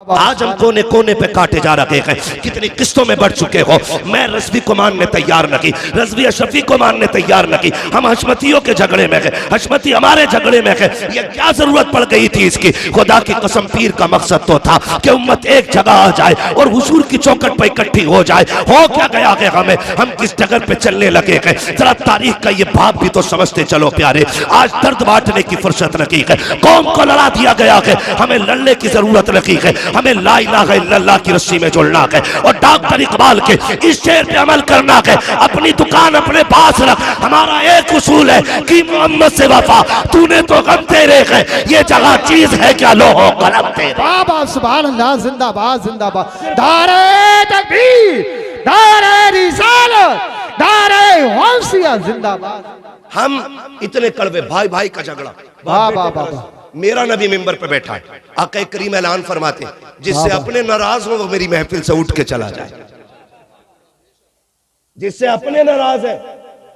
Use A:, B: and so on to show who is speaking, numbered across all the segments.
A: आज हम कोने कोने पे काटे जा रहे हैं, कितनी किस्तों में बढ़ चुके हो। मैं रज़वी को मानने तैयार न की, रज़वी अशरफी को मानने तैयार न की, हम हशमतियों के झगड़े में गए, हशमती हमारे झगड़े में गए। ये क्या जरूरत पड़ गई थी इसकी? खुदा की कसम, पीर का मकसद तो था कि उम्मत एक जगह आ जाए और हुजूर की चौखट पर इकट्ठी हो जाए। हो क्या गया कि हम किस जगह पे चलने लगे हैं? जरा तारीख का ये भाव भी तो समझते चलो प्यारे। आज दर्द बांटने की फुर्सत नहीं है, कौम को लड़ा दिया गया है, हमें लड़ने की जरूरत नहीं है। हमें ला इलाहा इल्लल्लाह की रस्सी में जुड़ना है और डॉक्टर इकबाल के इस शेर पे अमल करना है। अपनी दुकान अपने पास रख, हमारा एक उसूल है कि मोहम्मद से वफा, तूने तो गम तेरे है, ये जगह चीज है क्या लोहो कलम तेरे।
B: बाबा सुभान अल्लाह, जिंदाबाद जिंदाबाद। दारे तकबीर, दारे रिसालत, दारे गौसिया जिंदाबाद।
A: हम इतने कड़वे, भाई भाई का झगड़ा,
B: वाह वाह वाह।
A: मेरा नबी मिंबर पे बैठा है, आका करीम ऐलान फरमाते हैं, जिससे अपने नाराज हो वो मेरी महफिल से उठ के चला जाए। जिससे अपने नाराज है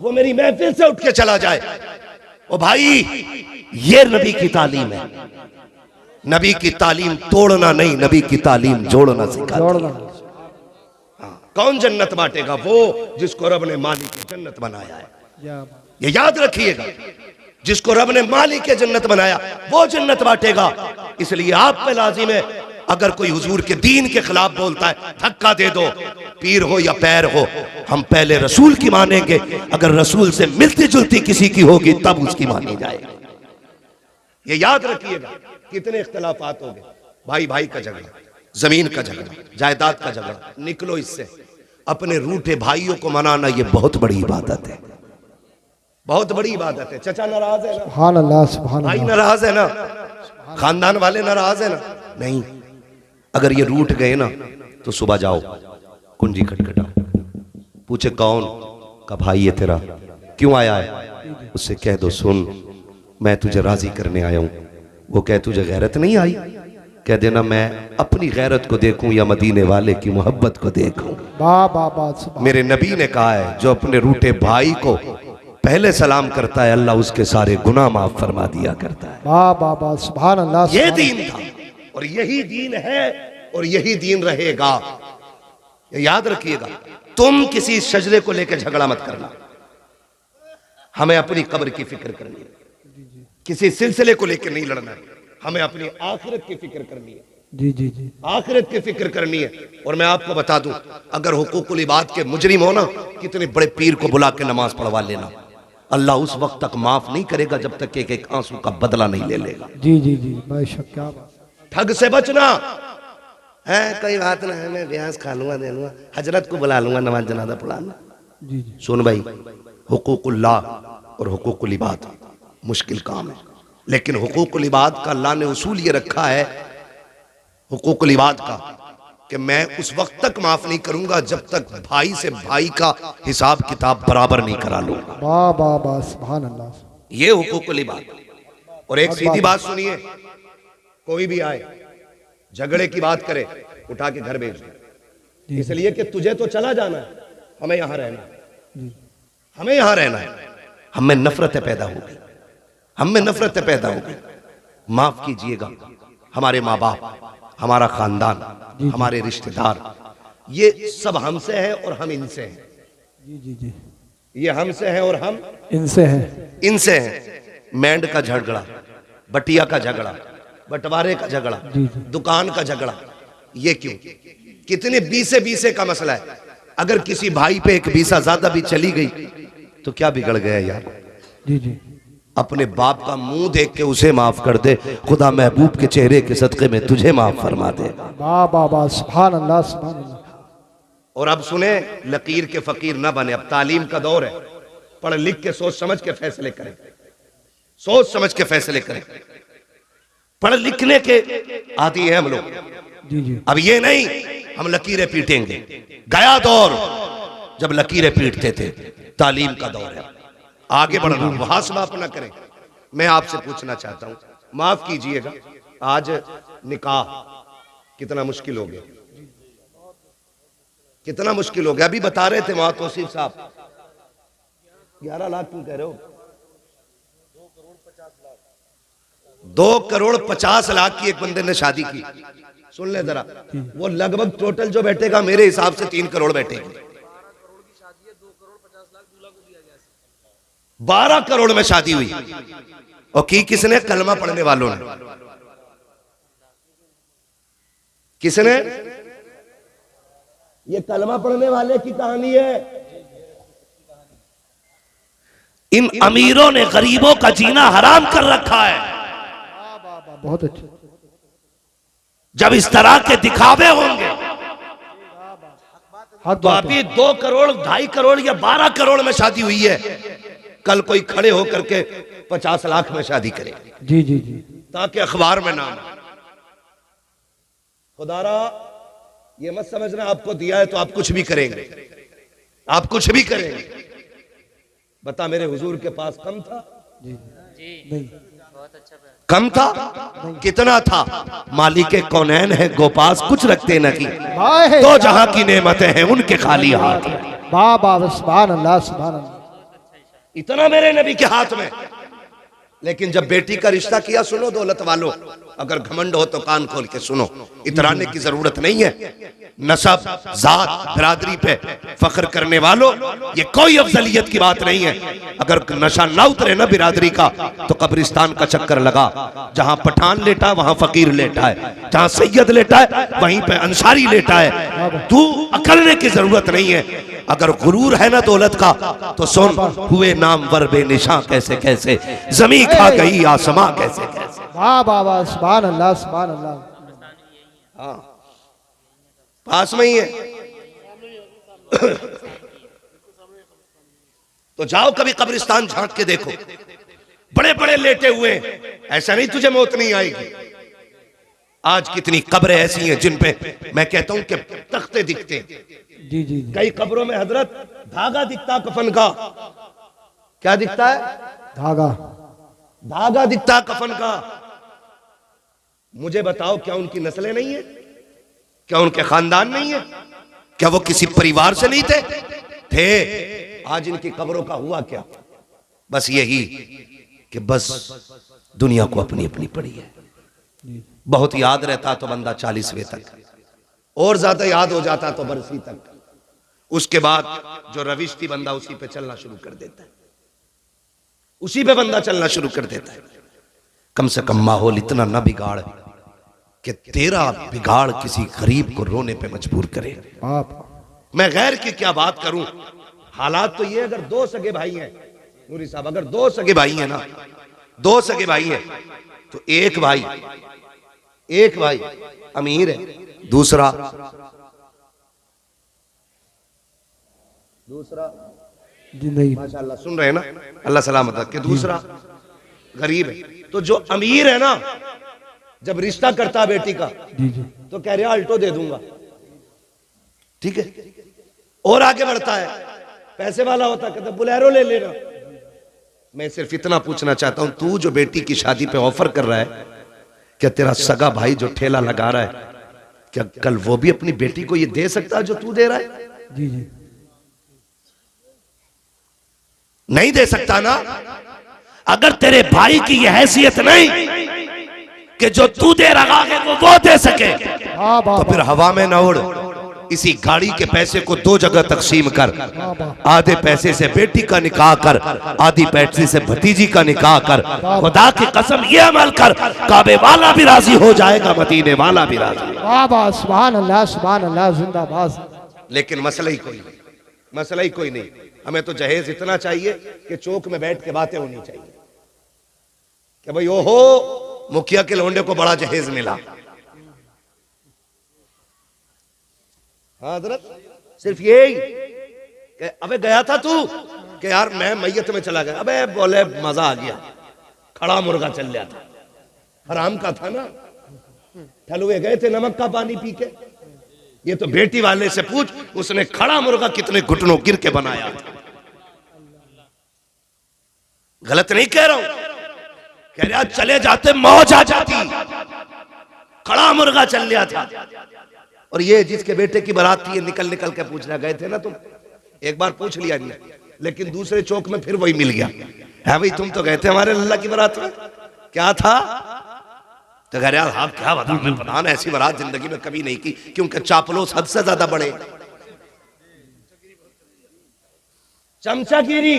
A: वो मेरी महफिल से उठ के चला जाए। ओ भाई, ये नबी की तालीम है। नबी की तालीम तोड़ना नहीं, नबी की तालीम जोड़ना सिखाती है। कौन जन्नत बांटेगा? वो जिसको रब ने मालिक जन्नत बनाया है। ये याद रखिएगा, जिसको रब ने मालिक के जन्नत बनाया वो जन्नत बांटेगा। इसलिए आप पे लाजिम है, अगर कोई हुजूर के दीन के खिलाफ बोलता है, धक्का दे दो, पीर हो या पैर हो। हम पहले रसूल की मानेंगे, अगर रसूल से मिलती जुलती किसी की होगी तब उसकी मानी जाएगी। ये याद रखिएगा। कितने इख्तलाफात हो गए, भाई भाई का झगड़ा, जमीन का झगड़ा, जायदाद का झगड़ा, निकलो इससे। अपने रूठे भाइयों को मनाना ये बहुत बड़ी इबादत है, बहुत बड़ी इबादत है। चचा नाराज है ना,
B: सुभान अल्लाह सुभान
A: भाई
B: अल्लाह।
A: नाराज है ना, खानदान वाले नाराज है ना। नहीं, अगर ये रूठ गए ना तो सुबह जाओ, कुंजी खटखटाओ, पूछे कौन का भाई है तेरा, क्यों आया है? उससे कह दो सुन, मैं तुझे राजी करने आया हूं। वो कह तुझे गैरत नहीं आई, कह देना मैं अपनी गैरत को देखूं या मदीने वाले की मोहब्बत को देखूं।
B: वाह वाह वाह।
A: मेरे नबी ने कहा है, जो अपने रूठे भाई को पहले सलाम करता है, अल्लाह उसके सारे गुनाह माफ फरमा दिया करता है।
B: वाह वाह वाह सुभान अल्लाह।
A: ये दीन था और यही दीन है और यही दीन रहेगा। ये याद रखिएगा। तुम किसी शजरे को लेकर झगड़ा मत करना, हमें अपनी कब्र की फिक्र करनी है। किसी सिलसिले को लेकर नहीं लड़ना है, हमें अपनी आखिरत की फिक्र करनी है।
B: जी जी जी,
A: आखिरत की फिक्र करनी है। और मैं आपको बता दूं, अगर हुकूकुल इबाद के मुजरिम हो ना, कितने बड़े पीर को बुला के नमाज पढ़वा लेना, अल्लाह उस वक्त तक माफ नहीं करेगा जब तक एक एक आंसू का बदला नहीं ले लेगा।
B: जी जी जी, बेशक। क्या बात।
A: ठग से बचना है, कोई बात ना है, मैं ब्याज खा लूंगा, दे लूंगा, हजरत को बुला लूंगा नमाज जनाजा पढ़ाना।
B: जी जी,
A: सुन भाई, हुकूकुल्लाह और हुकूकुल इबाद मुश्किल काम है, लेकिन हुकूकुल इबाद का अल्लाह ने उसूल ये रखा है, हुकूकुल इबाद का, कि मैं उस वक्त तक माफ नहीं करूंगा जब तक भाई से भाई का हिसाब किताब बराबर नहीं करा लूंगा।
B: वाह वाह वाह सुभान अल्लाह।
A: ये हुकूकुल इबाद। और एक सीधी बात सुनिए, कोई भी आए झगड़े की बात करे, उठा के घर भेज दे, इसलिए कि तुझे तो चला जाना है, हमें यहां रहना है, हमें यहां रहना है। हमें नफरतें पैदा हो गई, हमें नफरतें पैदा हो गई। माफ कीजिएगा, हमारे माँ बाप, हमारा खानदान, हमारे रिश्तेदार, ये सब हमसे हैं और हम इनसे हैं।
B: जी जी जी,
A: ये हमसे हैं और हम
B: इनसे है।
A: इनसे हैं। मैंड का झगड़ा, बटिया का झगड़ा, बंटवारे का झगड़ा, दुकान का झगड़ा, ये क्यों? कितने बीसे बीसे का मसला है। अगर किसी भाई पे एक बीसा ज्यादा भी चली गई तो क्या बिगड़ गया यार?
B: जी जी,
A: अपने बाप का मुंह देख के उसे माफ कर दे, खुदा महबूब के चेहरे के सदके में तुझे माफ फरमा दे।
B: वाह वाह वाह सुभान अल्लाह सुभान अल्लाह।
A: और अब सुने, लकीर के फकीर न बने, अब तालीम का दौर है। पढ़ लिख के सोच समझ के फैसले करें, सोच समझ के फैसले करें। पढ़ लिखने के आती है हम लोग।
B: जी जी,
A: अब ये नहीं हम लकीरें पीटेंगे। गया दौर जब लकीरें पीटते थे, तालीम का दौर है। आगे बढ़ना, मुहासबा अपना करें। मैं आपसे पूछना चाहता हूं, माफ कीजिएगा, आज निकाह कितना मुश्किल हो गया, कितना मुश्किल हो गया। अभी बता रहे थे वहां तौसीफ साहब, 11 लाख क्यों कह रहे हो? 2 करोड़ 50 लाख की एक बंदे ने शादी की। सुन ले जरा, वो लगभग टोटल जो बैठेगा मेरे हिसाब से 3 करोड़ बैठेगी। 12 करोड़ में शादी हुई और की किसने? कलमा पढ़ने वालों ने। किसने? ये कलमा पढ़ने वाले की कहानी है। इन अमीरों ने गरीबों का जीना हराम कर रखा है।
B: बहुत अच्छे।
A: जब इस तरह के दिखावे होंगे तो अभी 2 करोड़ 2.5 करोड़ या 12 करोड़ में शादी हुई है, कल कोई खड़े होकर के 50 लाख में शादी करे।
B: जी जी जी।
A: ताकि अखबार में नाम। खुदारा ये मत समझना आपको दिया है तो आप कुछ भी करेंगे, आप कुछ भी करेंगे। बता मेरे हुजूर के पास कम था?
B: जी नहीं।
A: कम था? कितना था? मालिक कौनैन है गोपास कुछ रखते न की, तो जहां की नेमतें हैं उनके खाली हाथ।
B: वाह वाह सुभान अल्लाह सुभान अल्लाह।
A: इतना मेरे नबी के हाथ में। लेकिन जब बेटी का रिश्ता किया, सुनो दौलत वालों, अगर घमंड हो तो कान खोल के सुनो, इतराने की जरूरत नहीं है। नसब जात बिरादरी पे फख्र करने वालों, ये कोई अफजलियत की बात नहीं है। अगर नशा ना उतरे ना बिरादरी का तो कब्रिस्तान का चक्कर लगा। जहां पठान लेटा है वहां फकीर लेटा है, जहां सैयद लेटा है वहीं पे अंसारी लेटा है। तू अकलने की जरूरत नहीं है। अगर गुरूर है ना दौलत का तो सुन, हुए नामवर बेनिशां कैसे कैसे, जमी खा गई आसमां कैसे कैसे।
B: वाह वाह वाह सुभान अल्लाह सुभान अल्लाह।
A: हाँ पास में ही है। तो जाओ कभी कब्रिस्तान झांक के देखो, बड़े बड़े लेटे हुए हैं। ऐसा नहीं तुझे मौत नहीं आएगी। आज कितनी कब्रें ऐसी हैं जिन पे मैं कहता हूं कि तख्ते दिखते हैं।
B: जी जी।
A: कई कब्रों में हजरत धागा दिखता कफन का। क्या दिखता है?
B: धागा।
A: धागा दिखता कफन का। मुझे बताओ, क्या उनकी नस्लें नहीं है? क्या उनके खानदान नहीं है? क्या वो किसी परिवार से नहीं थे? आज इनकी कब्रों का हुआ क्या? बस यही कि बस दुनिया को अपनी अपनी पड़ी है। बहुत याद रहता तो बंदा 40वें तक, और ज्यादा याद हो जाता तो बरसी तक। उसके बाद जो रविश थी बंदा उसी पे चलना शुरू कर देता है, उसी पे बंदा चलना शुरू कर देता है। कम से कम माहौल इतना ना बिगाड़ कि तेरा बिगाड़ किसी गरीब को रोने पे मजबूर करे। मैं गैर की क्या बात करूं। हालात तो ये, अगर 2 सगे भाई हैं नूरी साहब, अगर 2 सगे भाई हैं ना, 2 सगे भाई हैं तो एक भाई अमीर है, दूसरा
B: जी नहीं।
A: माशाल्लाह सुन रहे हैं ना, अल्लाह सलामत रखे। दूसरा गरीब है। तो जो अमीर है ना, जब रिश्ता करता बेटी का
B: जी जी
A: तो कह रहा अल्टो दे दूंगा, ठीक है। और आगे बढ़ता है, पैसे वाला होता कहता बुलेरो ले लेना। मैं सिर्फ इतना पूछना चाहता हूं, तू जो बेटी की शादी पे ऑफर कर रहा है, क्या तेरा सगा भाई जो ठेला लगा रहा है, क्या कल वो भी अपनी बेटी को ये दे सकता है जो तू दे रहा है?
B: जी जी।
A: नहीं दे सकता ना। अगर तेरे भाई की यह हैसियत नहीं कि जो तू दे रहा है वो दे सके, तो फिर हवा में न उड़। इसी गाड़ी के पैसे को 2 जगह तकसीम कर। आधे पैसे से बेटी का निकाह कर, आधी पैसे से भतीजी का निकाह कर। खुदा की कसम ये अमल कर, काबे वाला भी राजी हो जाएगा, मदीने वाला भी राजी।
B: सुभान अल्लाह सुभान अल्लाह जिंदाबाद।
A: लेकिन मसला ही कोई नहीं, मसला ही कोई नहीं। हमें तो जहेज इतना चाहिए कि चौक में बैठ के बातें होनी चाहिए कि भाई ओहो मुखिया के लौंडे को बड़ा जहेज मिला। हाँ हजरत, सिर्फ यही कि अबे गया था तू कि यार मैं मैयत में चला गया। अबे बोले मजा आ गया, खड़ा मुर्गा चल लिया था, हराम का था ना। ठलुए गए थे नमक का पानी पी के। ये तो बेटी वाले से पूछ, उसने खड़ा मुर्गा कितने घुटनों गिर के बनाया था। गलत नहीं कह रहा हूं, कह रहा चले जाते मौज आ जाती, खड़ा मुर्गा चल लिया था। और ये जिसके बेटे की बारात थी, ये निकल निकल के पूछना गए थे ना तुम, एक बार पूछ लिया नहीं, लेकिन दूसरे चौक में फिर वही मिल गया है। भाई तुम तो गए थे हमारे लल्ला की बारात में, क्या था? तो कह रहे आप क्या बता, मैं पठान ऐसी बारात जिंदगी में कभी नहीं की, क्योंकि चापलूस हद से ज्यादा बड़े, चमचागिरी।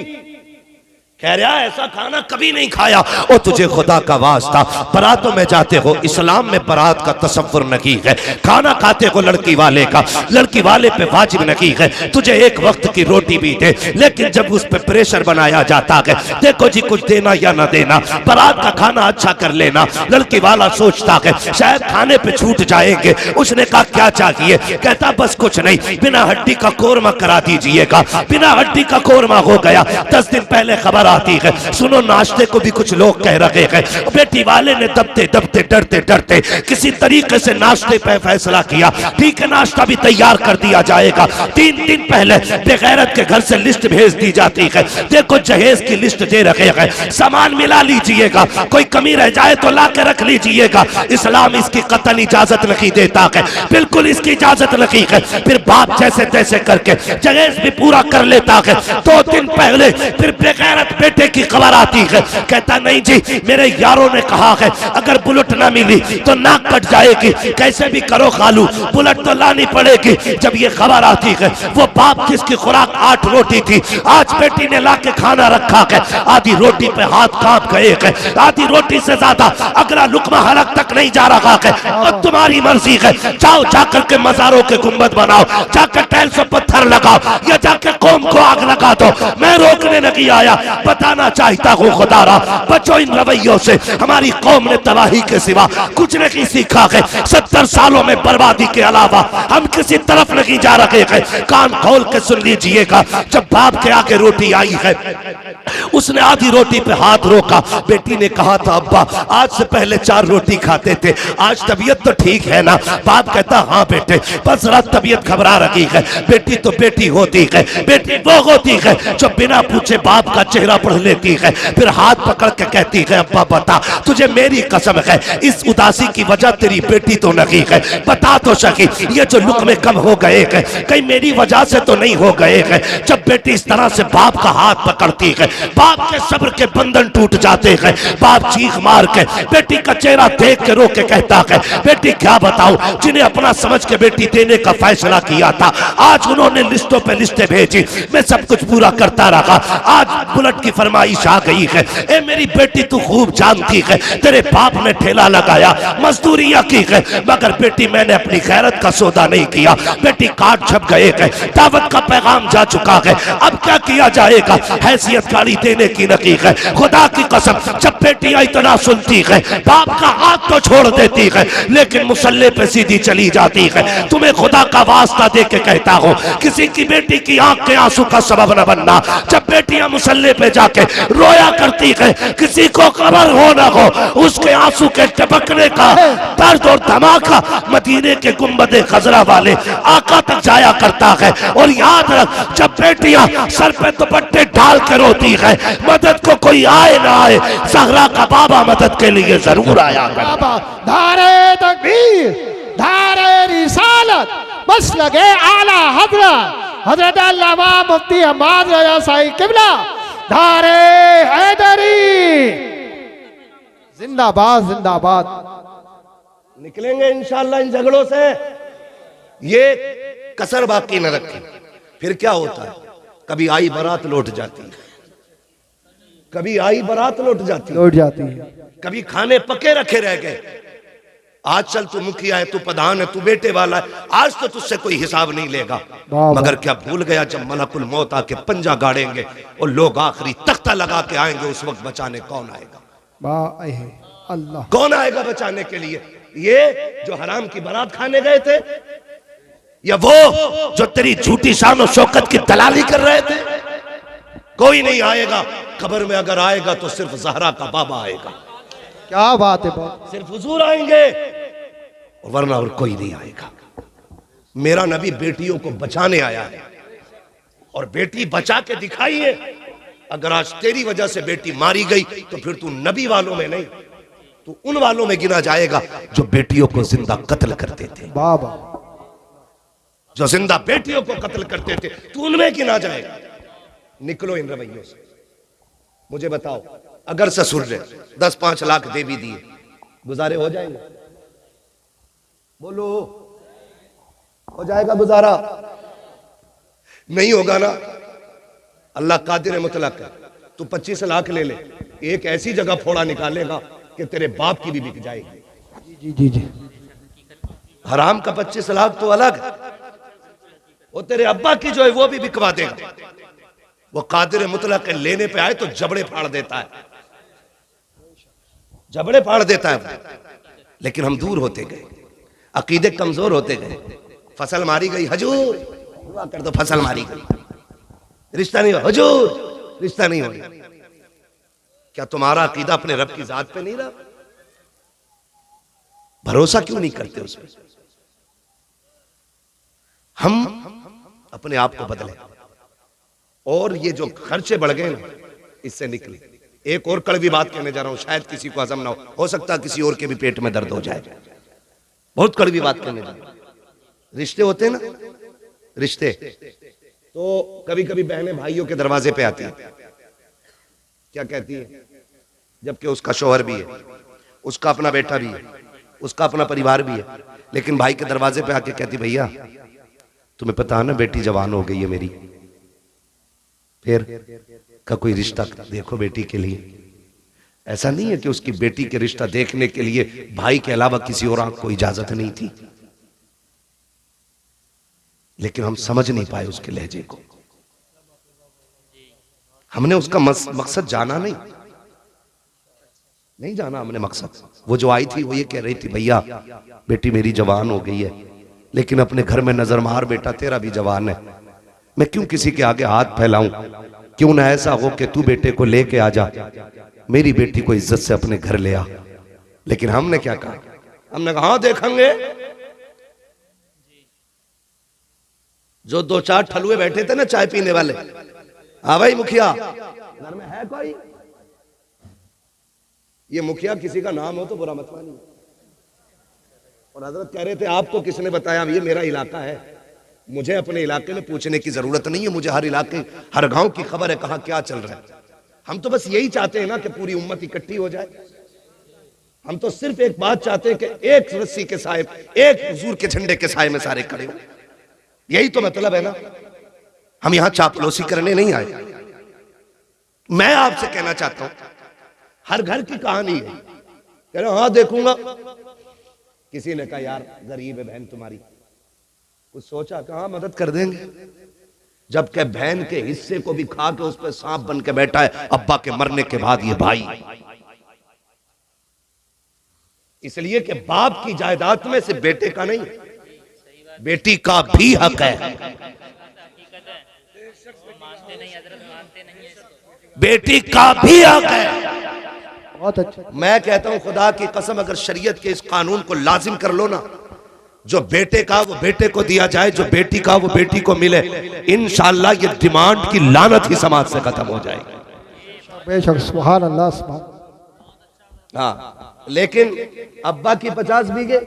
A: कह रहा ऐसा खाना कभी नहीं खाया। और तुझे खुदा का वास्ता, बारातों में जाते हो, इस्लाम में बारात का तसव्वुर नहीं है। खाना खाते हो लड़की वाले का, लड़की वाले पे वाजिब नहीं है। तुझे एक वक्त की रोटी भी दे, लेकिन जब उस पे प्रेशर बनाया जाता है, देखो जी कुछ देना या ना देना, बारात का खाना अच्छा कर लेना, लड़की वाला सोचता है शायद खाने पे छूट जाएंगे। उसने कहा क्या चाहिए? कहता बस कुछ नहीं, बिना हड्डी का कोरमा करा दीजिएगा। बिना हड्डी का कोरमा हो गया। 10 दिन पहले खबर आती है, सुनो नाश्ते को भी कुछ लोग कह रहे हैं। बेटी वाले ने दबते दबते डरते डरते किसी तरीके से नाश्ते पे फैसला किया, ठीक है नाश्ता भी तैयार कर दिया जाएगा। 3 दिन पहले बेगैरत के घर से लिस्ट भेज दी जाती है, देखो जहेज की लिस्ट दे रखे हैं, सामान मिला लीजिएगा, कोई कमी रह जाए तो ला के रख लीजिएगा। इस्लाम इसकी कतल इजाजत नहीं देता है, बिल्कुल इसकी इजाजत नहीं है। फिर बाप जैसे तैसे करके जहेज भी पूरा कर लेता है। 2 दिन पहले फिर बेगैरत बेटे की खबर आती है, कहता नहीं जी मेरे यारों ने कहा है अगर बुलेट ना मिली तो नाक कट जाएगी, कैसे भी करो खालू बुलेट तो लानी पड़ेगी। जब ये खबर आती है, वो बाप जिसकी खुराक 8 रोटी थी, आज बेटी ने ला के खाना रखा है, आधी रोटी पे हाथ कांप गए है, आधी रोटी से ज्यादा अगला लुकमा हलक तक नहीं जा रहा है। और तुम्हारी मर्जी है, जाओ जाकर के मजारों के गुंबद बनाओ, जाकर टाइल्स पर पत्थर लगाओ, या जाकर कौम को आग लगा दो, मैं रोकने नहीं आया। बताना चाहता हूँ खुदारा, बचो इन रवैयों से। हमारी कौम ने तबाही के सिवा कुछ नहीं सीखा है। 70 सालों में बर्बादी के अलावा हम किसी तरफ नहीं जा रहे हैं। कान खोल के सुन लीजिएगा, जब बाप के आगे रोटी आई है, उसने आधी रोटी पे हाथ रोका। बेटी ने कहा था अब्बा आज से पहले 4 रोटी खाते थे, आज तबीयत तो ठीक है ना? बाप कहता हाँ बेटे, बस रात तबीयत घबरा रही है। बेटी तो बेटी होती है, बेटी वो होती है जो बिना पूछे बाप का चेहरा पढ़ लेती है, फिर हाथ पकड़ के कहती है अब्बा बता, तुझे मेरी कसम है इस उदासी की वजह तेरी बेटी तो नहीं है, बता तो सकी ये जो लुकमे कम हो गए हैं कहीं मेरी वजह से तो नहीं हो गए हैं। जब बेटी इस तरह से बाप का हाथ पकड़ती है, बाप के सब्र के बंधन टूट जाते हैं। बाप चीख मार के बेटी का चेहरा देख के रो के कहता है बेटी क्या बताऊं, जिन्हें अपना समझ के बेटी देने का फैसला किया था, आज उन्होंने लिस्टों पे लिस्टें भेजी, मैं सब कुछ पूरा करता रहा, आज बुलेट की फरमाइश आ गई है। ए मेरी बेटी तू खूब जानती है, तेरे बाप ने ठेला लगाया, मजदूरियां की है, मगर बेटी मैंने अपनी गैरत का सौदा नहीं किया। बेटी काट छप गए हैं, दावत का पैगाम जा चुका है, अब क्या किया जाएगा? हैसियत गाड़ी देने की नहीं है। खुदा की कसम जब बेटियां इतना सुनती है, बाप का हाथ तो छोड़ देती है, लेकिन मुसल्ले पे सीधी चली जाती है। तुम्हें खुदा का वास्ता दे के कहता हूँ, किसी की बेटी की आंख के आंसू का सबब न बनना। जब बेटियां मुसल्ले पे जाके रोया करती है, किसी को खबर हो ना हो, उसके आंसू के टपकने का दर्द और धमाका मदीने के गुंबदे खजरा वाले आका तक जाया करता है। और याद रख, जब बेटियां सर पे दुपट्टे डाल के रोती है, मदद को कोई आए ना आए, सहरा का बाबा मदद के लिए जरूर आया करता।
B: धारे तकबीर, धारे रिसालत, बस लगे आला हजरत अल्लामा मुफ्ती हम्माद रजा साहिब किबला, धारे हैदरी जिंदाबाद जिंदाबाद।
A: निकलेंगे इंशाअल्लाह इन झगड़ों से, ये कसर बाकी न रखें। फिर क्या होता है, कभी आई बारात लौट जाती है, कभी आई बारात लौट जाती
B: है,
A: कभी खाने पके रखे रह गए। आज चल तू मुखिया है, तू प्रधान है, तू बेटे वाला है, आज तो तुझसे कोई हिसाब नहीं लेगा। मगर क्या भूल गया, जब मलकुल मौत आके पंजा गाड़ेंगे और लोग आखिरी तख्ता लगा के आएंगे, उस वक्त बचाने कौन आएगा?
B: अल्लाह
A: कौन आएगा बचाने के लिए? ये जो हराम की बारात खाने गए थे, या वो जो तेरी झूठी शान और शौकत की दलाली कर रहे थे? कोई नहीं आएगा। खबर में अगर आएगा तो सिर्फ ज़हरा का बाबा आएगा।
B: क्या बात है,
A: सिर्फ हुजूर आएंगे, वरना और कोई नहीं आएगा। मेरा नबी बेटियों को बचाने आया है, और बेटी बचा के दिखाई है। अगर आज तेरी वजह से बेटी मारी गई तो फिर तू नबी वालों में नहीं, तू उन वालों में गिना जाएगा जो बेटियों को जिंदा कत्ल करते थे।
B: बाबा
A: जो जिंदा बेटियों को कत्ल करते थे, तू उनमें गिना जाएगा। निकलो इन रवैयों से। मुझे बताओ, अगर ससुर ने 10-5 लाख दे भी दिए, गुजारे हो जाएंगे? बोलो, हो जाएगा गुजारा? नहीं होगा ना। अल्लाह कादिर मुतलक है। तू 25 लाख ले ले, एक ऐसी जगह फोड़ा निकालेगा कि तेरे बाप की भी बिक जाएगी।
B: जी जी जी।
A: हराम का 25 लाख तो अलग है, वो तेरे अब्बा की जो है वो भी बिकवा देगा। वो कादिर मुतलक है, लेने पे आए तो जबड़े फाड़ देता है, जबड़े फाड़ देता है। लेकिन हम दूर होते गए, अकीदे कमजोर होते गए। फसल मारी गई, हजूर दुआ कर दो, फसल मारी गई, रिश्ता नहीं हो, हजूर रिश्ता नहीं हो। क्या तुम्हारा अकीदा अपने रब की जात पे नहीं रहा? भरोसा क्यों नहीं करते उस पर? हम अपने आप को बदले और ये जो खर्चे बढ़ गए ना, इससे निकले। एक और कड़वी बात कहने जा रहा हूं, शायद किसी को हजम ना हो सकता किसी और के भी पेट में दर्द हो जाए। बहुत कड़वी बात कहने जा रहा हूं। रिश्ते होते हैं ना, रिश्ते तो कभी कभी बहनें भाइयों के दरवाजे पे आती है, क्या कहती है? जबकि उसका शौहर भी है, उसका अपना बेटा भी है, उसका अपना परिवार भी है, लेकिन भाई के दरवाजे पे आके कहती, भैया तुम्हें पता है ना बेटी जवान हो गई है मेरी, फिर का कोई रिश्ता देखो बेटी के लिए। ऐसा नहीं है कि उसकी बेटी के रिश्ता देखने के लिए भाई के अलावा किसी और को इजाजत नहीं थी, लेकिन हम समझ नहीं पाए उसके लहजे को। हमने उसका मकसद जाना नहीं जाना हमने मकसद। वो जो आई थी वो ये कह रही थी, भैया बेटी मेरी जवान हो गई है, लेकिन अपने घर में नजर मार बेटा तेरा भी जवान है, मैं क्यों किसी के आगे हाथ फैलाऊं? क्यों ना ऐसा हो कि तू बेटे को लेके आ जा, मेरी बेटी को इज्जत से अपने घर ले आ। लेकिन हमने क्या कहा? हमने कहा हाँ देखेंगे। जो 2-4 ठलुए बैठे थे ना चाय पीने वाले, हाँ भाई मुखिया घर में है कोई? ये मुखिया किसी का नाम हो तो बुरा मत मानिए। और हजरत कह रहे थे आपको किसने बताया? ये मेरा इलाका है, मुझे अपने इलाके में पूछने की जरूरत नहीं है, मुझे हर इलाके हर गांव की खबर है कहां क्या चल रहा है। हम तो बस यही चाहते हैं ना कि पूरी उम्मत इकट्ठी हो जाए। हम तो सिर्फ एक बात चाहते हैं कि एक रस्सी के साए, एक हुजूर के झंडे के साए में सारे खड़े हो। यही तो मतलब है ना। हम यहां चापलूसी करने नहीं आए। मैं आपसे कहना चाहता हूं, हर घर की कहानी है। कह रहे हाँ देखूंगा। किसी ने कहा यार गरीब है बहन तुम्हारी, कुछ सोचा कहा मदद कर देंगे, जबकि बहन के हिस्से को भी खा के उस पर सांप बन के बैठा है अब्बा के मरने के बाद ये भाई। इसलिए कि बाप की जायदाद में से बेटे का नहीं, बेटी का भी हक है। बेटी का भी हक है।
B: बहुत अच्छा।
A: मैं कहता हूं खुदा की कसम, अगर शरीयत के इस कानून को लाजिम कर लो ना, जो बेटे का वो बेटे को दिया जाए, जो बेटी का वो बेटी को मिले, इंशाअल्लाह ये डिमांड की लानत ही समाज से खत्म हो जाएगी।
B: बेशक, सुभान अल्लाह सुभान।
A: हाँ, लेकिन अब्बा की 50 बीघे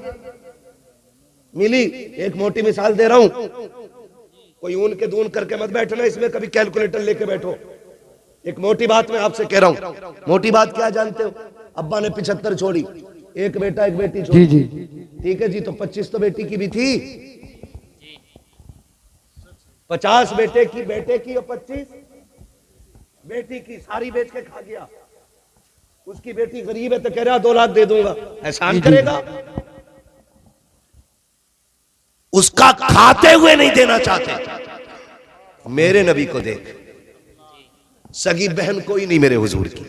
A: मिली। एक मोटी मिसाल दे रहा हूं, कोई ऊन के दून करके मत बैठना, इसमें कभी कैलकुलेटर लेके बैठो। एक मोटी बात मैं आपसे कह रहा हूं। मोटी बात क्या जानते हो? अब्बा ने 75 छोड़ी, एक बेटा एक बेटी छोड़ी।
B: जी जी।
A: ठीक है जी, तो 25 तो बेटी की भी थी। 50 बेटे की और 25 बेटी की, सारी बेच के खा गया। उसकी बेटी गरीब है तो कह रहा 2 लाख दे दूंगा, एहसान करेगा? उसका खाते हुए नहीं देना चाहते। मेरे नबी को देख, सगी बहन कोई नहीं मेरे हुजूर की,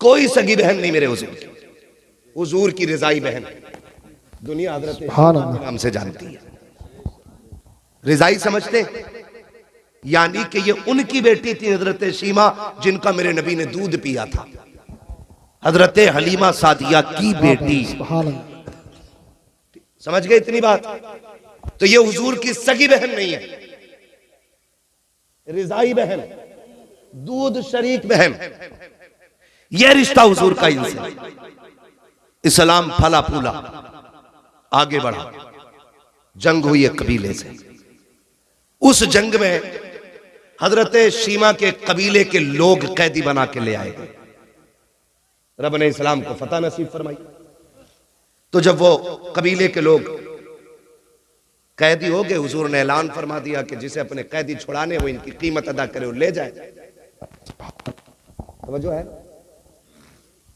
A: कोई सगी बहन नहीं मेरे हुजूर की। हुजूर की रिजाई बहन दुनिया हजरत नाम से जानती है। रिजाई समझते, यानी कि ये उनकी बेटी थी हजरत शीमा, जिनका मेरे नबी ने दूध पिया था। हजरत हलीमा सादिया की बेटी। समझ गए इतनी बात? तो ये हुजूर की सगी बहन नहीं है, रिजाई बहन, दूध शरीक बहन। यह रिश्ता हुजूर का इनसे। इस्लाम फला फूला आगे बढ़ा, जंग हुई एक कबीले से। उस जंग में हजरत शीमा के कबीले के लोग कैदी बना के ले आए गए। रब ने इस्लाम को फतह नसीब फरमाई। तो जब वो कबीले के लोग कैदी हो गए, हुजूर ने ऐलान फरमा दिया कि जिसे अपने कैदी छुड़ाने हो इनकी कीमत अदा करे और ले जाए। समझो है,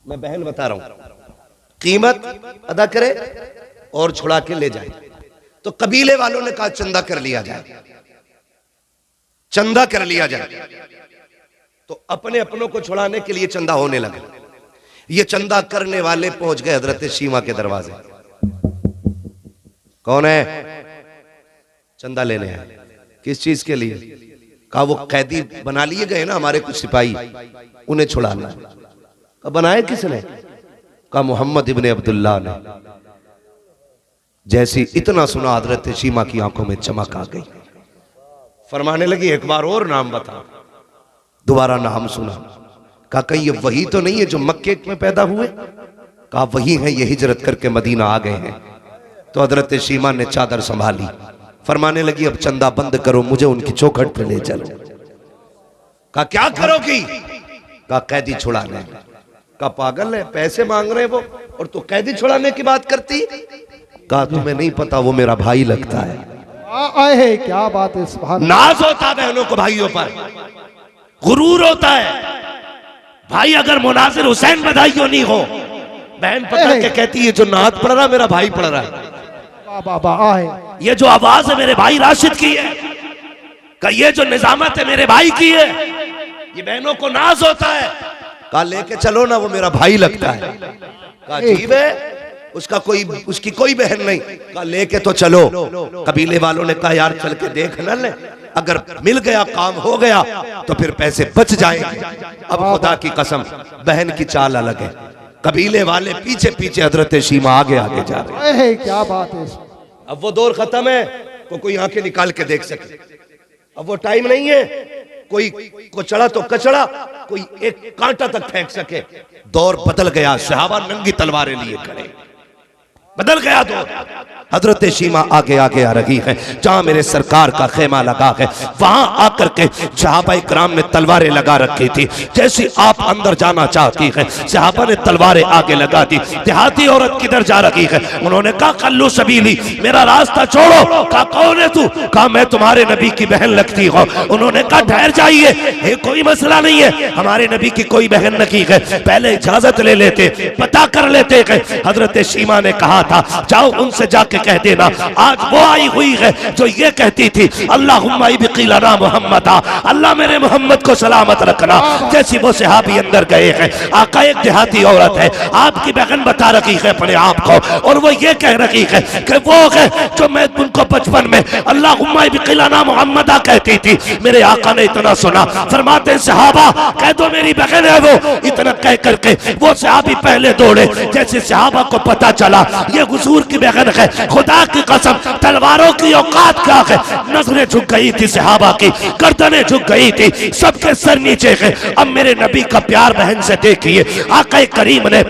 A: मैं बहन बता रहा हूं, कीमत अदा करे और छुड़ा के ले जाए। तो कबीले वालों ने कहा चंदा कर लिया जाए, चंदा कर लिया जाए। तो अपने अपनों को छुड़ाने के लिए चंदा होने लगा। ये चंदा करने वाले पहुंच गए हजरत शीमा के दरवाजे। कौन है? चंदा लेने आए। किस चीज के लिए? कहा वो कैदी बना लिए गए ना हमारे कुछ सिपाही, उन्हें छुड़ाना। कहा बनाए किसने? कहा मोहम्मद इब्ने अब्दुल्लाह ने। जैसी इतना सुना हजरत शीमा की आंखों में चमक आ गई, फरमाने लगी एक बार और नाम बता। दोबारा नाम सुना। कहा कहीं ये वही तो नहीं है जो मक्के में पैदा हुए? कहा वही है, ये हिजरत करके मदीना आ गए हैं। तो हजरत शीमा ने चादर संभाली, फरमाने लगी अब चंदा बंद करो, मुझे उनकी चौखट पे ले चलो। कहा क्या करोगी? कहा कैदी छुड़ाने। कहा पागल है, पैसे मांग रहे वो और तू कैदी छुड़ाने की बात करती? कहा तुम्हें नहीं पता वो मेरा भाई लगता है।
B: आए क्या बात है, सुभान।
A: नाज होता है बहनों को भाइयों पर, गुरूर होता है। भाई अगर मुनासिर हुसैन बधाइयों नहीं हो, बहन पकड़ के कहती है जो नात पढ़ रहा मेरा भाई पढ़ रहा है।
B: बाबा आए,
A: ये जो आवाज है मेरे भाई राशिद की है, का ये जो निजामत है मेरे भाई की है। ये बहनों को नाज होता है। कहा लेके चलो ना, वो मेरा भाई लगता है। कहा जीव है, उसकी कोई बहन नहीं। कहा लेके तो चलो। कबीले वालों ने कहा यार चल के देख न ले, अगर मिल गया काम हो गया तो फिर पैसे बच जाएंगे। अब खुदा की कसम बहन की चाल अलग है। कबीले वाले पीछे पीछे, हजरत शीमा आगे आगे जा रहे हैं।
B: क्या बात है।
A: अब वो दौर खत्म है कोई आंखें निकाल के देख सके। अब वो टाइम नहीं है कोई को चढ़ा तो कचड़ा, कोई एक कांटा तक फेंक सके। दौर बदल गया, सहाबा नंगी तलवारें लिए खड़े, बदल गया दौर। हजरत शीमा आगे आगे आ रही है, जहां मेरे सरकार का खेमा लगा है वहां आकर के सहाबा इकराम ने तलवारें लगा रखी थी। जैसे आप अंदर जाना चाहती है, सहाबा ने तलवारें आगे लगा दी। देहाती औरत किधर जा रही है? उन्होंने कहा कल्लू सबीली, मेरा रास्ता छोड़ो। कहा कौन है तू? कहा मैं तुम्हारे नबी की बहन लगती हूँ। उन्होंने कहा ठहर जाइए, कोई मसला नहीं है, हमारे नबी की कोई बहन नहीं है, पहले इजाजत ले लेते, पता कर लेते। हजरत शीमा ने कहा था जाओ उनसे जाके कह देना आज वो आई हुई है जो ये कहती थी अल्लाहुम्मा इब्क़िलना मुहम्मदा, अल्लाह मेरे मोहम्मद को सलामत रखना। जैसी वो सहाबी अंदर गए हैं, आका एक देहाती औरत है, आपकी बहन बता रही है अपने आप को, और वो ये कह रही है कि वो है जो मैं उनको बचपन में अल्लाहुम्मा इब्क़िलना मुहम्मदा कहती थी। मेरे आका ने इतना सुना, फरमाते सहाबा कह दो मेरी बहन है वो। इतना कह करके वो सहाबी पहले दौड़े। जैसे सहाबा को पता चला ये हुजूर की बहन है, खुदा की कसम तलवारों की औकात क्या है। नजरें झुक गई थी सहाबा की, गर्दनें झुक गई थी, सबके सर नीचे है। अब मेरे नबी का प्यार बहन से देखिए, आका करीम ने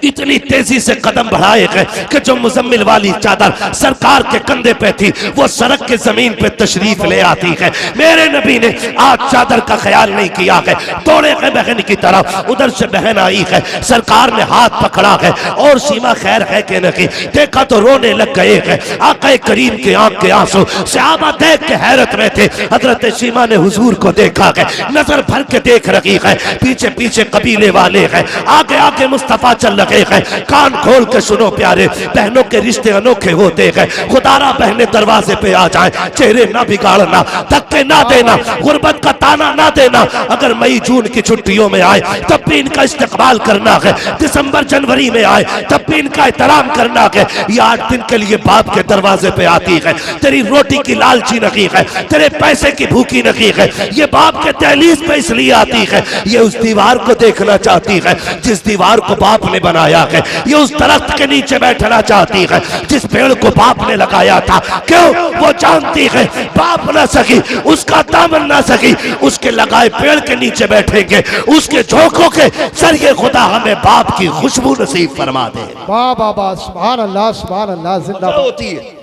A: इतनी तेजी से कदम बढ़ाए हैं कि जो मुजम्मिल वाली चादर सरकार के कंधे पे थी वो सड़क के जमीन पे तशरीफ ले आती है। मेरे नबी ने आज चादर का ख्याल नहीं किया है, दौड़े गए बहन की तरफ। उधर से बहन आई है, सरकार ने हाथ पकड़ा है और शीमा खैर है कि नहीं, देखा तो रोने लग गए हैं। आका करीम के आंख के आंसू, सहाबा देख के हैरत में थे। हजरत शीमा ने हुजूर को देखा है, नजर भर के देख रही है, पीछे पीछे कबीले वाले हैं, आगे आगे मुस्तफा चल रहे हैं। कान खोल के सुनो प्यारे, बहनों के रिश्ते अनोखे होते हैं। खुदारा बहने दरवाजे पे आ जाए, चेहरे ना बिगाड़ना, धक्के ना देना, गुर्बत का ताना ना देना। अगर मई जून की छुट्टियों में आए तब भी इनका इस्तेकबाल करना है, दिसंबर जनवरी में आए तब भी इनका एहतराम करना है। ये 8 दिन के लिए बाप के दरवाजे पे आती है, तेरी रोटी की लालची नहीं है, तेरे पैसे की भूखी नहीं है, ये बाप के दहलीज पे इसलिए आती है, ये उस दीवार को देखना चाहती है जिस दीवार को बाप ने बनाया है, ये उस दरख्त के नीचे बैठना चाहती है जिस पेड़ को बाप ने लगाया था। क्यों? वो जानती है बाप ना सकी, उसका दामन ना सकी, उसके लगाए पेड़ के नीचे बैठेंगे, उसके झोंकों के जरिए खुदा हमें बाप की खुशबू नसीब फरमा दे।
B: वाह वाह वाह, सुभान अल्लाह, सुभान अल्लाह, जिंदाबाद
A: होती है।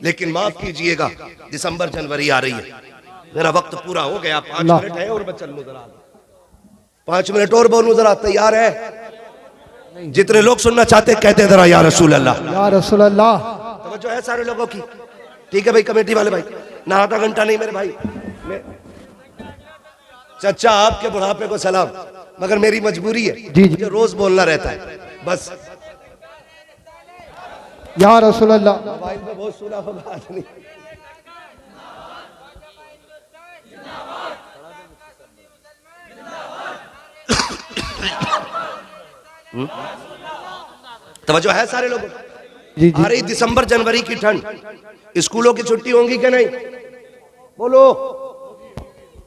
A: लेकिन माफ कीजिएगा दिसंबर जनवरी आ रही है, मेरा वक्त पूरा हो गया, 5 मिनट है और मैं चलूं जरा, 5 मिनट और बोलूं जरा, तैयार है? जितने लोग सुनना चाहते कहते हैं जरा या रसूल अल्लाह।
B: या रसूल अल्लाह।
A: तवज्जो है सारे लोगों की? ठीक है भाई, कमेटी वाले भाई ना आधा घंटा नहीं मेरे भाई। चचा आपके बुढ़ापे को सलाम, मगर मेरी मजबूरी है
B: जी जी।
A: मुझे रोज बोलना रहता है बस।
B: या रसूल अल्लाह।
A: मोबाइल पे बहुत सुना होगा आदमी। तवज्जो है सारे लोगों?
B: जी जी।
A: आ रही दिसंबर जनवरी की ठंड, स्कूलों की छुट्टी होंगी कि नहीं? बोलो,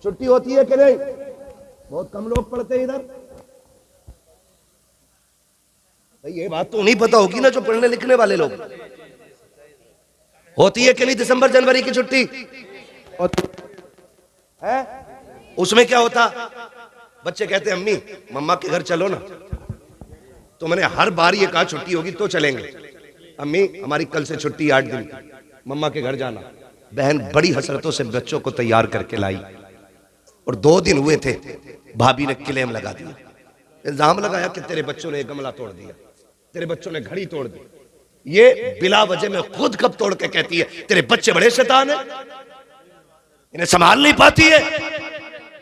A: छुट्टी होती है कि नहीं? बहुत कम लोग पढ़ते हैं इधर। भाई ये बात तो नहीं पता होगी ना जो पढ़ने लिखने वाले लोग। होती है कि नहीं दिसंबर जनवरी की छुट्टी? है? उसमें क्या होता? बच्चे कहते हैं अम्मी मम्मा के घर चलो ना। तो मैंने हर बार ये कहा छुट्टी होगी तो चलेंगे। अम्मी हमारी कल से छुट्टी 8 दिन, मम्मा के घर जाना। बहन बड़ी हसरतों से बच्चों को तैयार करके लाई और 2 दिन हुए थे, भाभी ने क्लेम लगा दिया, इल्जाम लगाया कि तेरे बच्चों ने गमला तोड़ दिया, तेरे बच्चों ने घड़ी तोड़ दी। ये बिला वजह में खुद कब तोड़ के कहती है तेरे बच्चे बड़े शैतान हैं, इन्हें संभाल नहीं पाती है।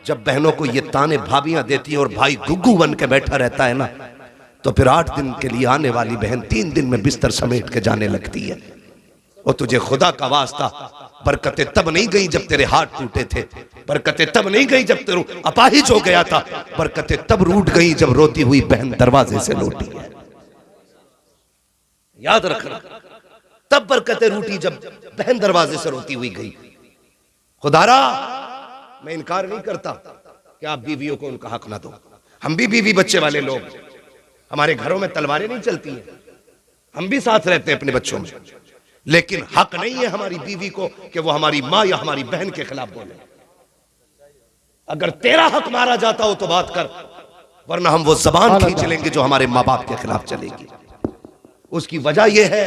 A: जब बहनों को ये ताने भाभियां देती है और भाई गुग्गू बन के बैठा रहता है ना, तो फिर 8 दिन के लिए आने वाली बहन 3 दिन में बिस्तर समेट के जाने लगती है। और तुझे खुदा का वास्ता बरकतें तब नहीं गई जब तेरे हाथ टूटे थे, बरकतें तब नहीं गई जब तेरू अपाहिज हो गया था, बरकतें तब रूठ गई जब रोती हुई बहन दरवाजे से लौटी है। याद रखना, तब बरकतें रूठी जब बहन दरवाजे से रोती हुई गई। खुदारा मैं इनकार नहीं करता कि आप बीवियों को उनका हक ना दो। हम भी बीवी बच्चे वाले लोग, हमारे घरों में तलवारें नहीं चलती हैं, हम भी साथ रहते हैं अपने बच्चों में, लेकिन हक नहीं है हमारी बीवी को कि वो हमारी माँ या हमारी बहन के खिलाफ बोले। अगर तेरा हक मारा जाता हो तो बात कर, वरना हम वो जबान खींच लेंगे जो हमारे माँ बाप के खिलाफ चलेगी। उसकी वजह यह है,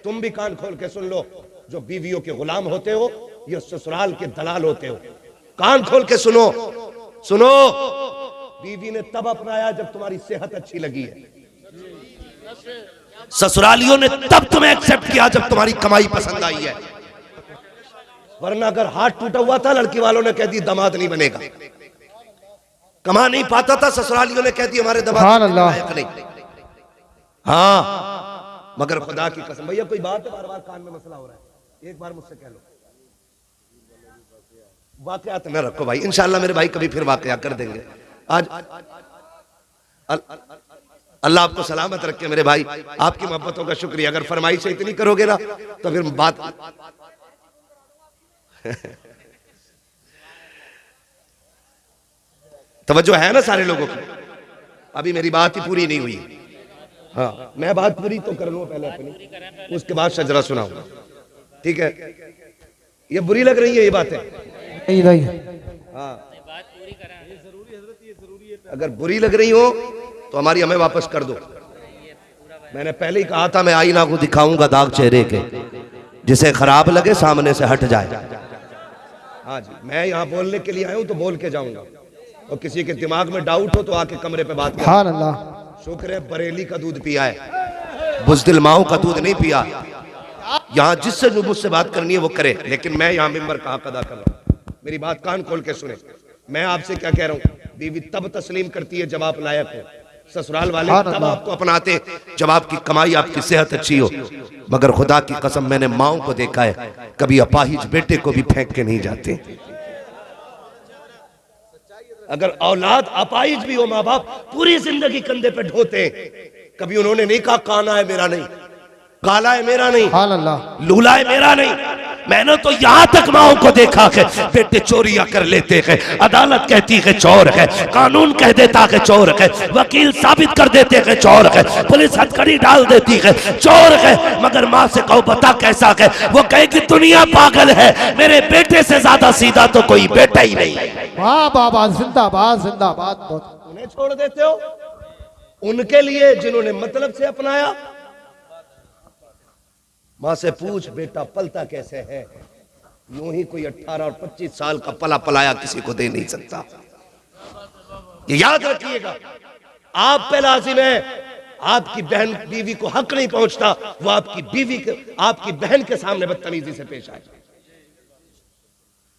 A: तुम भी कान खोल के सुन लो, जो बीवियों के गुलाम होते हो या ससुराल के दलाल होते हो, कान खोल के सुनो। सुनो, बीवी ने तब अपनाया जब तुम्हारी सेहत अच्छी लगी है, ससुरालियों ने तब तुम्हें एक्सेप्ट किया जब तुम्हारी कमाई पसंद आई है। वरना अगर हाथ टूटा हुआ था, लड़की वालों ने कह दी दामाद नहीं बनेगा, कमा नहीं पाता था, ससुरालियों ने कह दी हमारे दामाद नहीं। हाँ, मगर खुदा की कसम, भैया कोई बात है, बार बार कान में मसला हो रहा है, एक बार मुझसे कह लो। वाकयात न रखो भाई, इंशाल्लाह मेरे भाई कभी फिर वाकया कर देंगे। आज अल्लाह आपको सलामत रखे मेरे भाई, आपकी मोहब्बतों का शुक्रिया। अगर फरमाइश इतनी करोगे ना तो फिर बात तवज्जो है ना सारे लोगों की? अभी मेरी बात ही पूरी नहीं हुई। हाँ, मैं बात पूरी तो कर लूँ पहले अपनी, उसके बाद शजरा सुनाऊंगा, ठीक है? ये बुरी लग रही है ये बातें?
B: नहीं।
A: हाँ, अगर बुरी लग रही हो तो हमारी हमें वापस कर दो। मैंने पहले ही कहा था मैं आईना को दिखाऊंगा दाग चेहरे के, जिसे खराब लगे सामने से हट जाए। हाँ जी, मैं यहाँ बोलने के लिए आया हूँ तो बोल के जाऊंगा, और किसी के दिमाग में डाउट हो तो आके कमरे पे बात
B: सुभान अल्लाह।
A: शुक्र है बरेली का दूध पिया है, बुज़दिल माओ का दूध नहीं पिया। यहाँ जिससे जो मुझसे बात करनी है वो करे, लेकिन मैं यहाँ मिंबर का हक अदा कर रहा हूँ। मेरी बात कान खोल के सुने। मैं आपसे क्या कह रहा हूँ, बीवी तब तस्लीम करती है जब आप लायक हो, ससुराल वाले तब आपको अपनाते जब आपकी कमाई, आपकी सेहत अच्छी हो। मगर खुदा की कसम मैंने माओ को देखा है, कभी अपाहिज बेटे को भी फेंक के नहीं जाते। अगर औलाद अपाहिज भी हो, माँ बाप पूरी जिंदगी कंधे पे ढोते, कभी उन्होंने नहीं कहा काना है मेरा नहीं, काला है मेरा नहीं, लूला है मेरा नहीं। मैंने तो यहाँ तक माओ को देखा है बेटे चोरियां कर लेते हैं, अदालत कहती है चोर है, कानून कह देता है चोर है, वकील साबित कर देते हैं चोर है, पुलिस हथकड़ी डाल देती है चोर है, मगर माँ से कहो बता कैसा है, वो कहे कि दुनिया पागल है, मेरे बेटे से ज्यादा सीधा तो कोई बेटा ही नहीं।
B: वाह बाबा, जिंदाबाद जिंदाबाद।
A: उन्हें छोड़ देते हो उनके लिए जिन्होंने मतलब से अपनाया। माँ से पूछ बेटा पलता कैसे है, यूं ही कोई 18 और 25 साल का पला पलाया किसी को दे नहीं सकता। ये याद रखिएगा, आप पे लाजिम है आपकी बहन बीवी को हक नहीं पहुंचता, वो आपकी बीवी के, आपकी बहन के सामने बदतमीजी से पेश आए,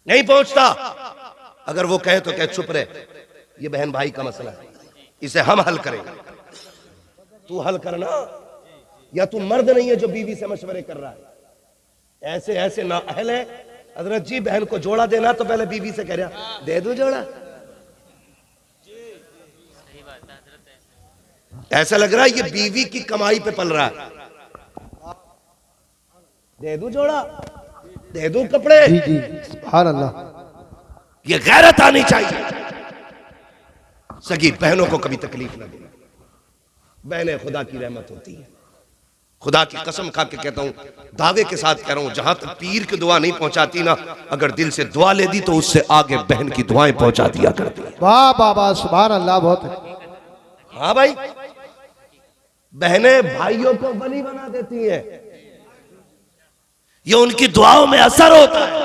A: नहीं पहुंचता। अगर वो कहे तो कहे चुप रहे, ये बहन भाई का मसला है, इसे हम हल करेंगे, तू हल करना, या तू मर्द नहीं है जो बीवी से मशवरे कर रहा है। ऐसे ऐसे ना अहल है। हजरत जी बहन को जोड़ा देना तो पहले बीवी से कह रहा दे दो जोड़ा, ऐसा लग रहा है ये बीवी की कमाई पे पल रहा है। दे दो जोड़ा, दे दो कपड़े,
B: जी जी सुभान अल्लाह।
A: ये गैरत आनी चाहिए। सगी बहनों को कभी तकलीफ ना देना। बहनें खुदा की रहमत होती है। खुदा की कसम खा के कहता हूं, दावे के साथ कह रहा हूं, जहां तक पीर की दुआ नहीं पहुंचाती ना, अगर दिल से दुआ ले दी तो उससे आगे बहन की दुआएं पहुंचा दिया करती है।
B: वाह वाह वाह सुभान अल्लाह। बहुत है।
A: हाँ भाई, बहनें भाइयों को वली बना देती हैं, ये उनकी दुआओं में असर होता है।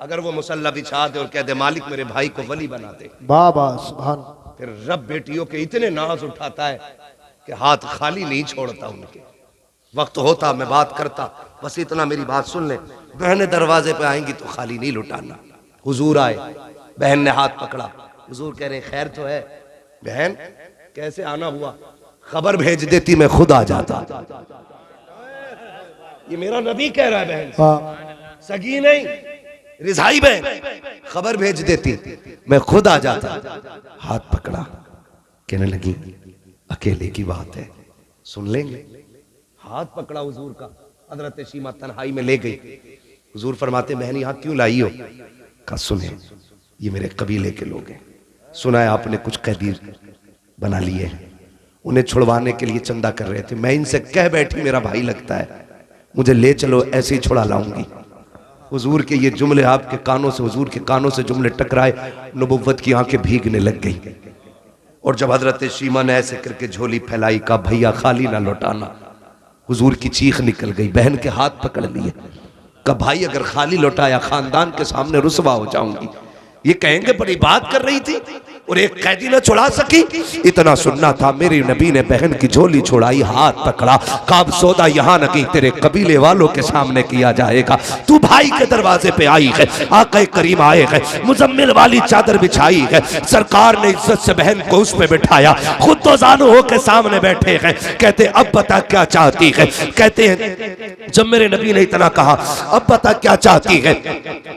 A: अगर वो मुसल्ला बिछा दे और कह दे मालिक मेरे भाई को वली बना दे,
B: वाह वाह सुभान।
A: फिर रब बेटियों के इतने नाज उठाता है कि हाथ खाली नहीं छोड़ता उनके। वक्त होता मैं बात करता, बस इतना मेरी बात सुन ले। बहनें दरवाजे पे आएंगी तो खाली नहीं लुटाना। हुजूर आए, बहन ने हाथ पकड़ा, हुजूर कह रहे खैर तो है। बहन कैसे आना हुआ? खबर भेज देती मैं खुद आ जाता। ये मेरा नबी कह रहा है, बहन
B: वाह
A: सगी नहीं, रिजाई बहन, खबर भेज देती मैं खुद आ जाता। हाथ पकड़ा, कहने लगी अकेले की बात है, सुन लेंगे। हाथ पकड़ा हुजूर का, हजरत शीमा तन्हाई में ले गई। हुजूर फरमाते बहन यहाँ क्यों लाई हो? कहा सुने, ये मेरे कबीले के लोग हैं, सुना है आपने कुछ कैदी बना लिए हैं, उन्हें छुड़वाने के लिए चंदा कर रहे थे। मैं इनसे कह बैठी मेरा भाई लगता है, मुझे ले चलो, ऐसे ही छुड़ा लाऊंगी। हुजूर के ये जुमले आपके कानों से, हुजूर के कानों से जुमले टकराए, नबुव्वत की आंखें भीगने लग गई। और जब हजरत शीमा ने ऐसे करके झोली फैलाई, का भैया खाली ना लौटाना, हुजूर की चीख निकल गई। बहन के हाथ पकड़ लिए, का भाई अगर खाली लौटाया खानदान के सामने रुसवा हो जाऊंगी। ये कहेंगे बड़ी बात कर रही थी और एक कैदी न छुड़ा सकी। इतना सुनना था, मेरे नबी ने बहन की झोली छुड़ाई, हाथ पकड़ा, काब सौदा यहाँ न की तेरे कबीले वालों के सामने किया जाएगा। तू भाई के दरवाजे पे आई है, आक़ा करीम आए है, मुजम्मिल वाली चादर बिछाई है, सरकार ने इज्जत से बहन को उस पे बिठाया, खुद तो जानो हो के सामने बैठे हैं। कहते अब बता क्या चाहती है? कहते हैं जब मेरे नबी ने इतना कहा अब बता क्या चाहती है,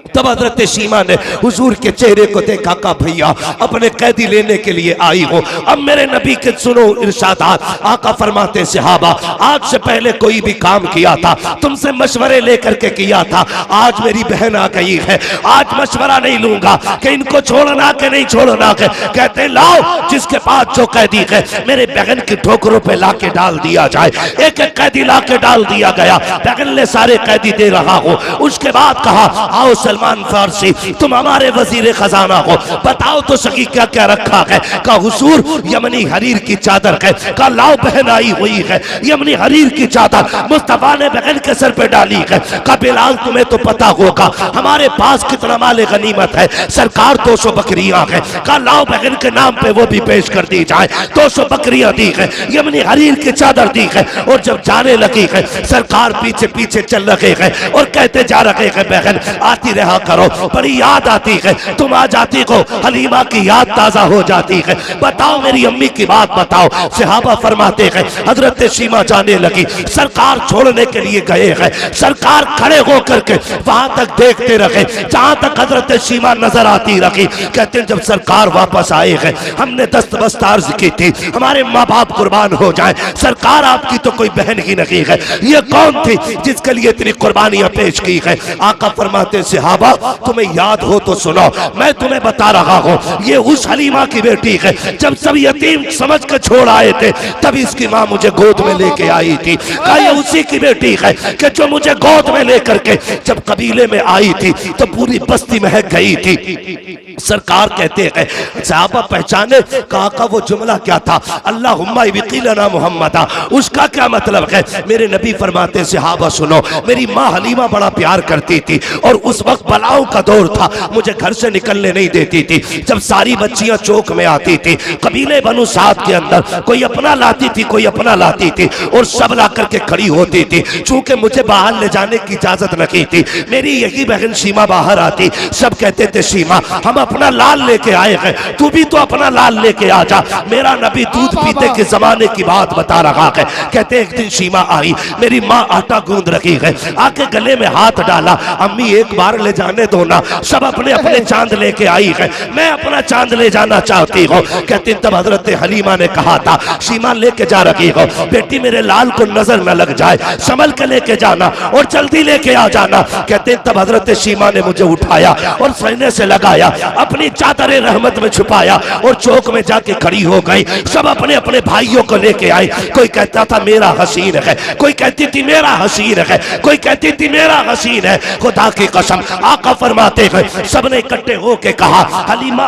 A: तब हजरत शीमा ने हुजूर के चेहरे को देखा, का भैया अपने कैदी लेने के लिए आई हो। अब मेरे नबी के सुनो इरशादात। आका फरमाते सहाबा, आज से पहले कोई भी काम किया था तुमसे मशवरे लेकर के किया था, आज मेरी बहन आ गई है, आज मशवरा नहीं लूंगा कि इनको छोड़ना के नहीं छोड़ना के। कहते लाओ जिसके पास जो कैदी है मेरे बहन की ठोकरों पे लाके डाल दिया जाए। एक एक कैदी लाके डाल दिया गया, बहन ने सारे कैदी दे रहा हो। उसके बाद कहा आओ सलमान फारसी तुम हमारे वजीर खजाना हो, बताओ तो सही क्या क्या रखा है? का हुजूर यमनी हरीर की चादर है। का लाओ बहन आई हुई है, यमनी हरीर की चादर मुस्तफा ने बहन के सर पे डाली है। का बिलाल तुम्हें तो पता होगा हमारे पास कितना माल गनीमत है, सरकार 200 बकरियां है। का लाओ बहन के नाम पे वो भी पेश कर दी जाए। 200 बकरियां दी है, यमनी हरीर की चादर दी है। और जब जाने लगी है सरकार पीछे पीछे चल रहे हैं और कहते जा रहे हैं बहन आती रहा करो, बड़ी याद आती है, तुम आ जाती हो हलीमा की याद ताजा हो जाती है। बताओ मेरी अम्मी की बात बताओ। सहाबा फरमाते हैं हजरत शीमा जाने लगी, सरकार छोड़ने के लिए गए हैं। सरकार खड़े होकर के वहां तक देखते रहे जहां तक हजरत शीमा नजर आती रही। कहते जब सरकार वापस आए हैं हमने दस्तबस्त अर्ज की थी हमारे माँ बाप कुर्बान हो जाए, सरकार आपकी तो कोई बहन ही नहीं है, ये कौन थी जिसके लिए इतनी कुर्बानियां पेश की है? आका फरमाते सहाबा तुम्हें याद हो तो सुनो, मैं तुम्हें बता रहा हूं, ये उस हलीमा की बेटी है जब सब यतीम समझ के छोड़ आए थे तब इसकी माँ मुझे गोद में लेके आई थी। कहा ये उसी की बेटी है कि जो मुझे गोद में लेकर के जब कबीले में आई थी तो पूरी बस्ती महक गई थी। सरकार कहते हैं सहाबा पहचाने, कहा का वो जुमला क्या था? अल्लाहुम्मा वकीलना मुहम्मदा, उसका क्या मतलब है? मेरे नबी फरमाते सहाबा सुनो, मेरी माँ हलीमा बड़ा प्यार करती थी और उस वक्त बलाओं का दौर था, मुझे घर से निकलने नहीं देती थी। जब सारी बच्ची बच्चियां चौक में आती थी, कबीले बनु साद के अंदर कोई अपना लाती थी, कोई अपना लाती थी, और सब ला करके खड़ी होती थी। चूंकि मुझे बाहर ले जाने की इजाजत नहीं थी, मेरी यही बहन सीमा बाहर आती, सब कहते थे सीमा हम अपना लाल लेके आए हैं, तू भी तो अपना लाल लेके आ जा, मेरा नबी दूध पीते के जमाने की बात बता रहा है। कहते एक दिन सीमा आई, मेरी माँ आटा गूंद रखी है, आके गले में हाथ डाला, अम्मी एक बार ले जाने दो ना, सब अपने अपने चांद लेके आई है, मैं अपना चांद ले जाना चाहती हूँ। कहती तब हजरत हलीमा ने कहा था सीमा लेके जा रही हो, बेटी मेरे लाल को नजर न लग जाए, संभल के लेके जाना और जल्दी लेके आ जाना। कहते तब हजरत सीमा ने मुझे उठाया और सीने से लगाया, अपनी चादर रहमत में छुपाया और चौक में जाके खड़ी हो गई। सब अपने अपने भाइयों को लेके आए, कोई कहता था मेरा हसीन है, कोई कहती थी मेरा हसीन है, कोई कहती थी मेरा हसीन है। खुदा की कसम आका फरमाते हैं सबने इकट्ठे होके कहा हलीमा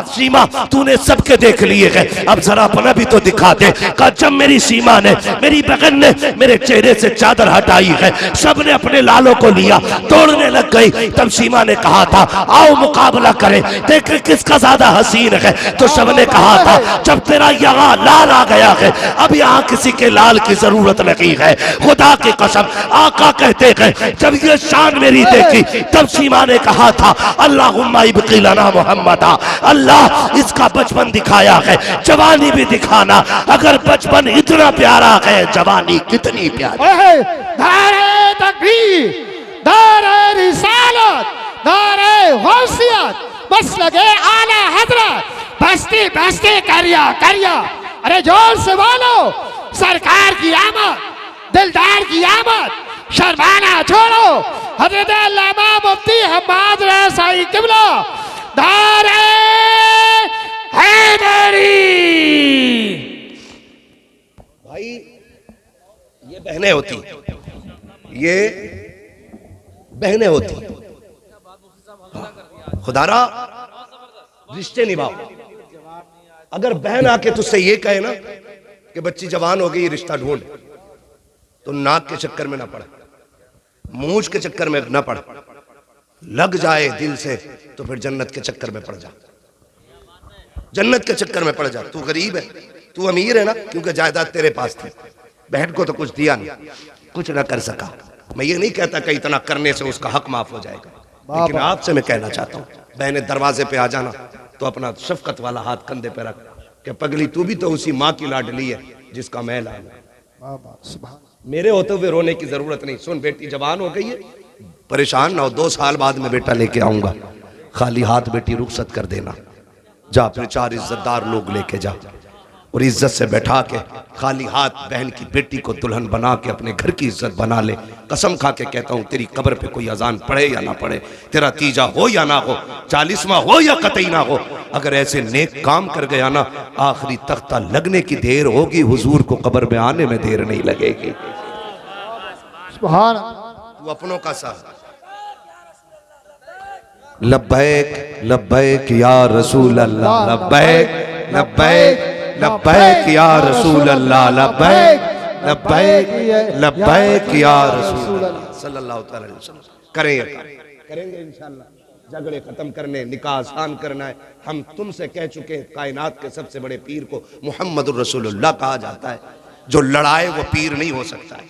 A: सीमा तूने सबके देख लिए है, अब जरा अपना भी तो दिखा दे। कहा जब मेरी सीमा ने मेरी बहन ने मेरे चेहरे से चादर हटाई है, सबने अपने लालों को लिया, तोड़ने लग गई। तब सीमा ने कहा था आओ मुकाबला करें, देख किसका ज्यादा हसीन है। तो सबने कहा था जब तेरा यहाँ लाल आ गया है, अब यहाँ किसी के लाल की जरूरत नहीं है। खुदा की कसम आका कहते हैं जब ये शान मेरी देखी, तब सीमा ने कहा था अल्लाहुम्मा इब्की लना मुहम्मदा, अल्लाह इसका बचपन दिखाया है, जवानी भी दिखाना। अगर बचपन इतना प्यारा है, जवानी कितनी प्यारी।
B: नारे तकबीर, नारे रिसालत, नारे गौसियत, बस लगे आला हजरत, बस्ती बस्ती करिया करिया। अरे जोर से बोलो सरकार की आमद, दिलदार की आमद, शर्माना छोड़ो। हजरत अल्लामा मुफ्ती हम्माद रसाई किबला नारे हैदरी।
A: भाई ये बहनें होती, ये बहनें होती, खुदारा रिश्ते निभाओ। अगर बहन आके तुझसे ये कहे ना कि बच्ची जवान हो गई रिश्ता ढूंढ, तो नाक के चक्कर में ना पड़, मूंछ के चक्कर में ना पड़, लग जाए दिल से तो फिर जन्नत के चक्कर में पड़ जा, जन्नत के चक्कर में पड़ जा। तू गरीब है, तू अमीर है ना, क्योंकि जायदाद तेरे पास थी, बहन को तो कुछ दिया नहीं, कुछ ना कर सका। मैं ये नहीं कहता कि इतना करने से उसका हक माफ हो जाएगा, लेकिन आपसे मैं कहना चाहता हूँ बहने दरवाजे पे आ जाना तो अपना शफकत वाला हाथ कंधे पे रख कि पगली तू भी तो उसी माँ की लाडली है जिसका मैं लाल हूं, मेरे होते हुए रोने की जरूरत नहीं। सुन बेटी जवान हो गई है, परेशान ना हो, 2 साल बाद में बेटा लेके आऊंगा, खाली हाथ बेटी रुखसत कर देना, जा फिर 4 इज्जतदार लोग लेके जा और इज्जत से बैठा के खाली हाथ बहन की बेटी को दुल्हन बना के अपने घर की इज्जत बना ले। कसम खा के कहता हूँ तेरी कब्र पे कोई अजान पढ़े या ना पढ़े, तेरा तीजा हो या ना हो, 40वां हो या कतई ना हो, अगर ऐसे नेक काम कर गया ना, आखिरी तख्ता लगने की देर होगी, हुजूर को कब्र में आने में देर नहीं लगेगी।
B: सुभान
A: तू अपनों का साथ लब्बैक लब्बैक या रसूल अल्लाह, लब्बैक लब्बैक लब्बैक या रसूल अल्लाह, लब्बैक लब्बैक लब्बैक या रसूल अल्लाह सल्लल्लाहु अलैहि वसल्लम। करेंगे इंशाअल्लाह। झगड़े खत्म करने, निकाह आसान करना है। हम तुमसे कह चुके हैं कायनात के सबसे बड़े पीर को मुहम्मदुर रसूलुल्लाह कहा जाता है। जो लड़ाए वो पीर नहीं हो सकता है,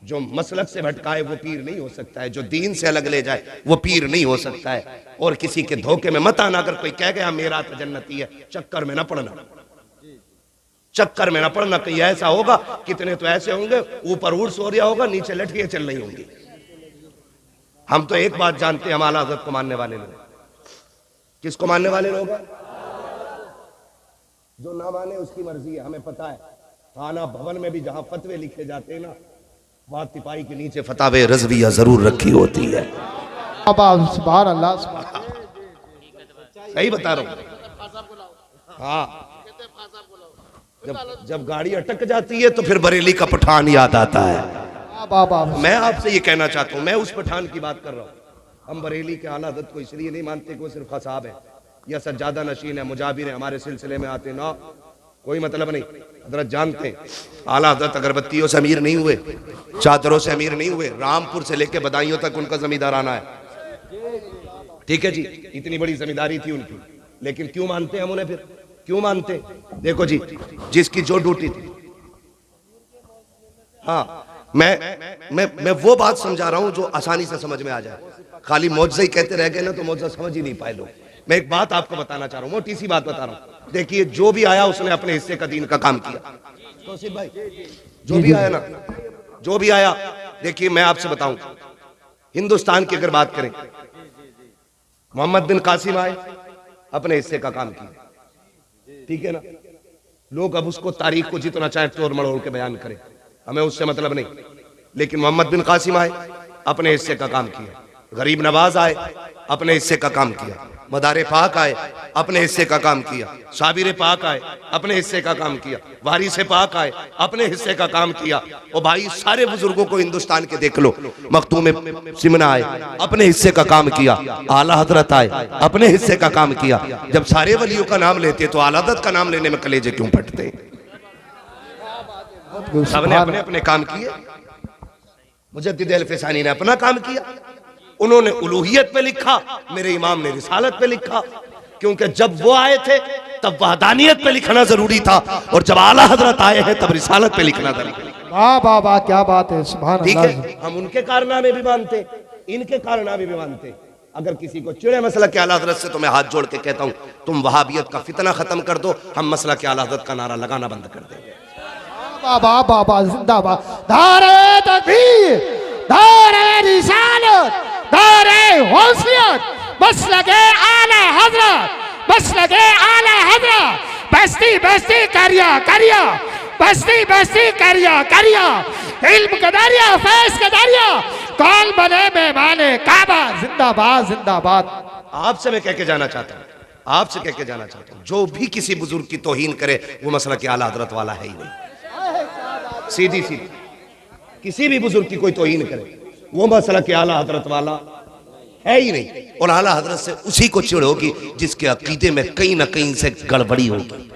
A: जो मसलक से भटकाए वो पीर नहीं हो सकता है, जो दीन से अलग ले जाए वो पीर नहीं हो सकता है। और किसी के धोखे में मत आना। अगर कोई कह गया मेरा तो जन्नती है, चक्कर में ना पड़ना, चक्कर में ना पड़ना। कहीं ऐसा होगा, कितने तो ऐसे होंगे ऊपर ऊट सो रहा होगा, नीचे लठियां चल रही होंगी। हम तो एक बात जानते हैं, हम आला हज़रत को मानने वाले लोग। किसको मानने वाले लोग हैं? जो ना माने उसकी मर्जी है, हमें पता है। थाना भवन में भी जहां फतवे लिखे जाते हैं ना, वहां तिपाही के नीचे फतावे रज़विया जरूर रखी होती है।
B: सुभान अल्लाह,
A: सही बता रहा हूं। हाँ, जब गाड़ी अटक जाती है तो फिर बरेली का पठान याद आता है। मैं आपसे ये कहना चाहता हूं, मैं उस पठान की बात कर रहा हूं। हम बरेली के आला हज़रत को इसलिए नहीं मानते कि वो सिर्फ खसाब है या सज्जादा नशीन है, मुजाबिर है, हमारे सिलसिले में आते ना, कोई मतलब नहीं। हजरत जानते हैं आला हज़रत अगरबत्तियों से अमीर नहीं हुए, चादरों से अमीर नहीं हुए, रामपुर से लेके बदायूं तक उनका जमींदाराना है। ठीक है जी, इतनी बड़ी जमींदारी थी उनकी। लेकिन क्यों मानते हैं हम उन्हें? फिर क्यों मानते हैं? देखो जी, जिसकी जो ड्यूटी थी। हाँ, मैं वो बात समझा रहा हूं जो आसानी से समझ में आ जाए। खाली मौजज़ा ही कहते रह गए ना तो मौजज़ा समझ ही नहीं पाए लोग। मैं एक बात आपको बताना चाह रहा हूं, मोटी सी बात बता रहा हूं। देखिए, जो भी आया उसने अपने हिस्से का दीन का काम किया। तौसीफ भाई, जो भी आया ना, जो भी आया, देखिए मैं आपसे बताऊं, हिंदुस्तान की अगर बात करें, मोहम्मद बिन कासिम आए, अपने हिस्से का काम किया, ठीक है ना। लोग अब उसको तारीख को जितना चाहे तोड़ मड़ोड़ के बयान करें, हमें उससे मतलब नहीं। लेकिन मोहम्मद बिन कासिम आए, अपने हिस्से का काम किया। गरीब नवाज आए, अपने हिस्से का काम किया। मदारे पाक आए, अपने हिस्से का काम किया। साबिर पाक आए, अपने हिस्से का काम किया। वारिस पाक आए, अपने हिस्से का काम किया। और भाई सारे बुजुर्गों को हिंदुस्तान के देख लो, मखतूम सिमना आए, अपने हिस्से का काम किया। आला हजरत आए, अपने हिस्से का काम किया। जब सारे वलियों का नाम लेते तो आला हजरत का नाम लेने में कलेजे क्यों फटते? सबने अपने अपने काम किए। मुजद्दिद अल-फिसानी ने अपना काम किया, उन्होंने उलूहियत पे लिखा, मेरे इमाम ने रिसालत पे लिखा। क्योंकि जब वो आए थे तब वहदानियत पे लिखना जरूरी था, और जब आला हजरत आए हैं तब रिसालत पे लिखना जरूरी।
B: वाह वाह वाह, क्या बात है, सुभान
A: ठीक
B: अल्लाह।
A: है, हम उनके कारनामे भी मानते, इनके कारनामे भी मानते। अगर किसी को चिड़े मसला के आला हजरत से, तो मैं हाथ जोड़ के कहता हूं, तुम वहाबियत का फितना खत्म कर दो, हम मसला के आला हजरत का नारा लगाना बंद कर देंगे।
B: वाह वाह वाह, जिंदाबाद। नारे तकबीर, नारे रिसालत, नारे गौसियत, मसलके आला हजरत, मसलके आला हजरत। बस्ती बस्ती करिया करिया, बस्ती बस्ती करिया करिया, इल्म का दरिया, फैज़ का दरिया, कौन बने मेहमाने काबा। जिंदाबाद जिंदाबाद।
A: आपसे मैं कह के जाना चाहता हूं, आपसे कह के जाना चाहता हूं, जो भी किसी बुजुर्ग की तौहीन करे वो मसला के आला हजरत वाला है ही नहीं। सीधी सीधी किसी भी बुजुर्ग की कोई तौहीन करे वो मसला के आला हजरत वाला है ही नहीं। और आला हजरत से उसी को चिढ़ होगी जिसके अकीदे में कहीं ना कहीं से गड़बड़ी होगी।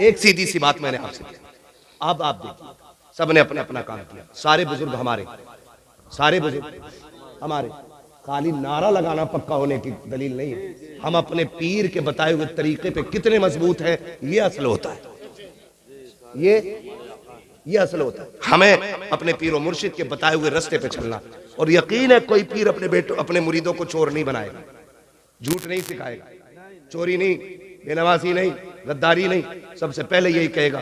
A: एक सीधी सी बात मैंने आपसे की, अब आप देखिए, सबने अपने अपना काम किया। सारे बुजुर्ग हमारे, सारे बुजुर्ग हमारे। खाली नारा लगाना पक्का होने की दलील नहीं है। हम अपने पीर के बताए हुए तरीके पे कितने मजबूत हैं, ये असल होता है। ये असल होता है। हमें अपने पीर और मुर्शिद के बताए हुए रास्ते पे चलना। और यकीन है कोई पीर अपने बेटों, अपने मुरीदों को चोर नहीं बनाएगा, झूठ नहीं सिखाएगा, चोरी नहीं, बेनवासी नहीं, गद्दारी नहीं। सबसे पहले यही कहेगा,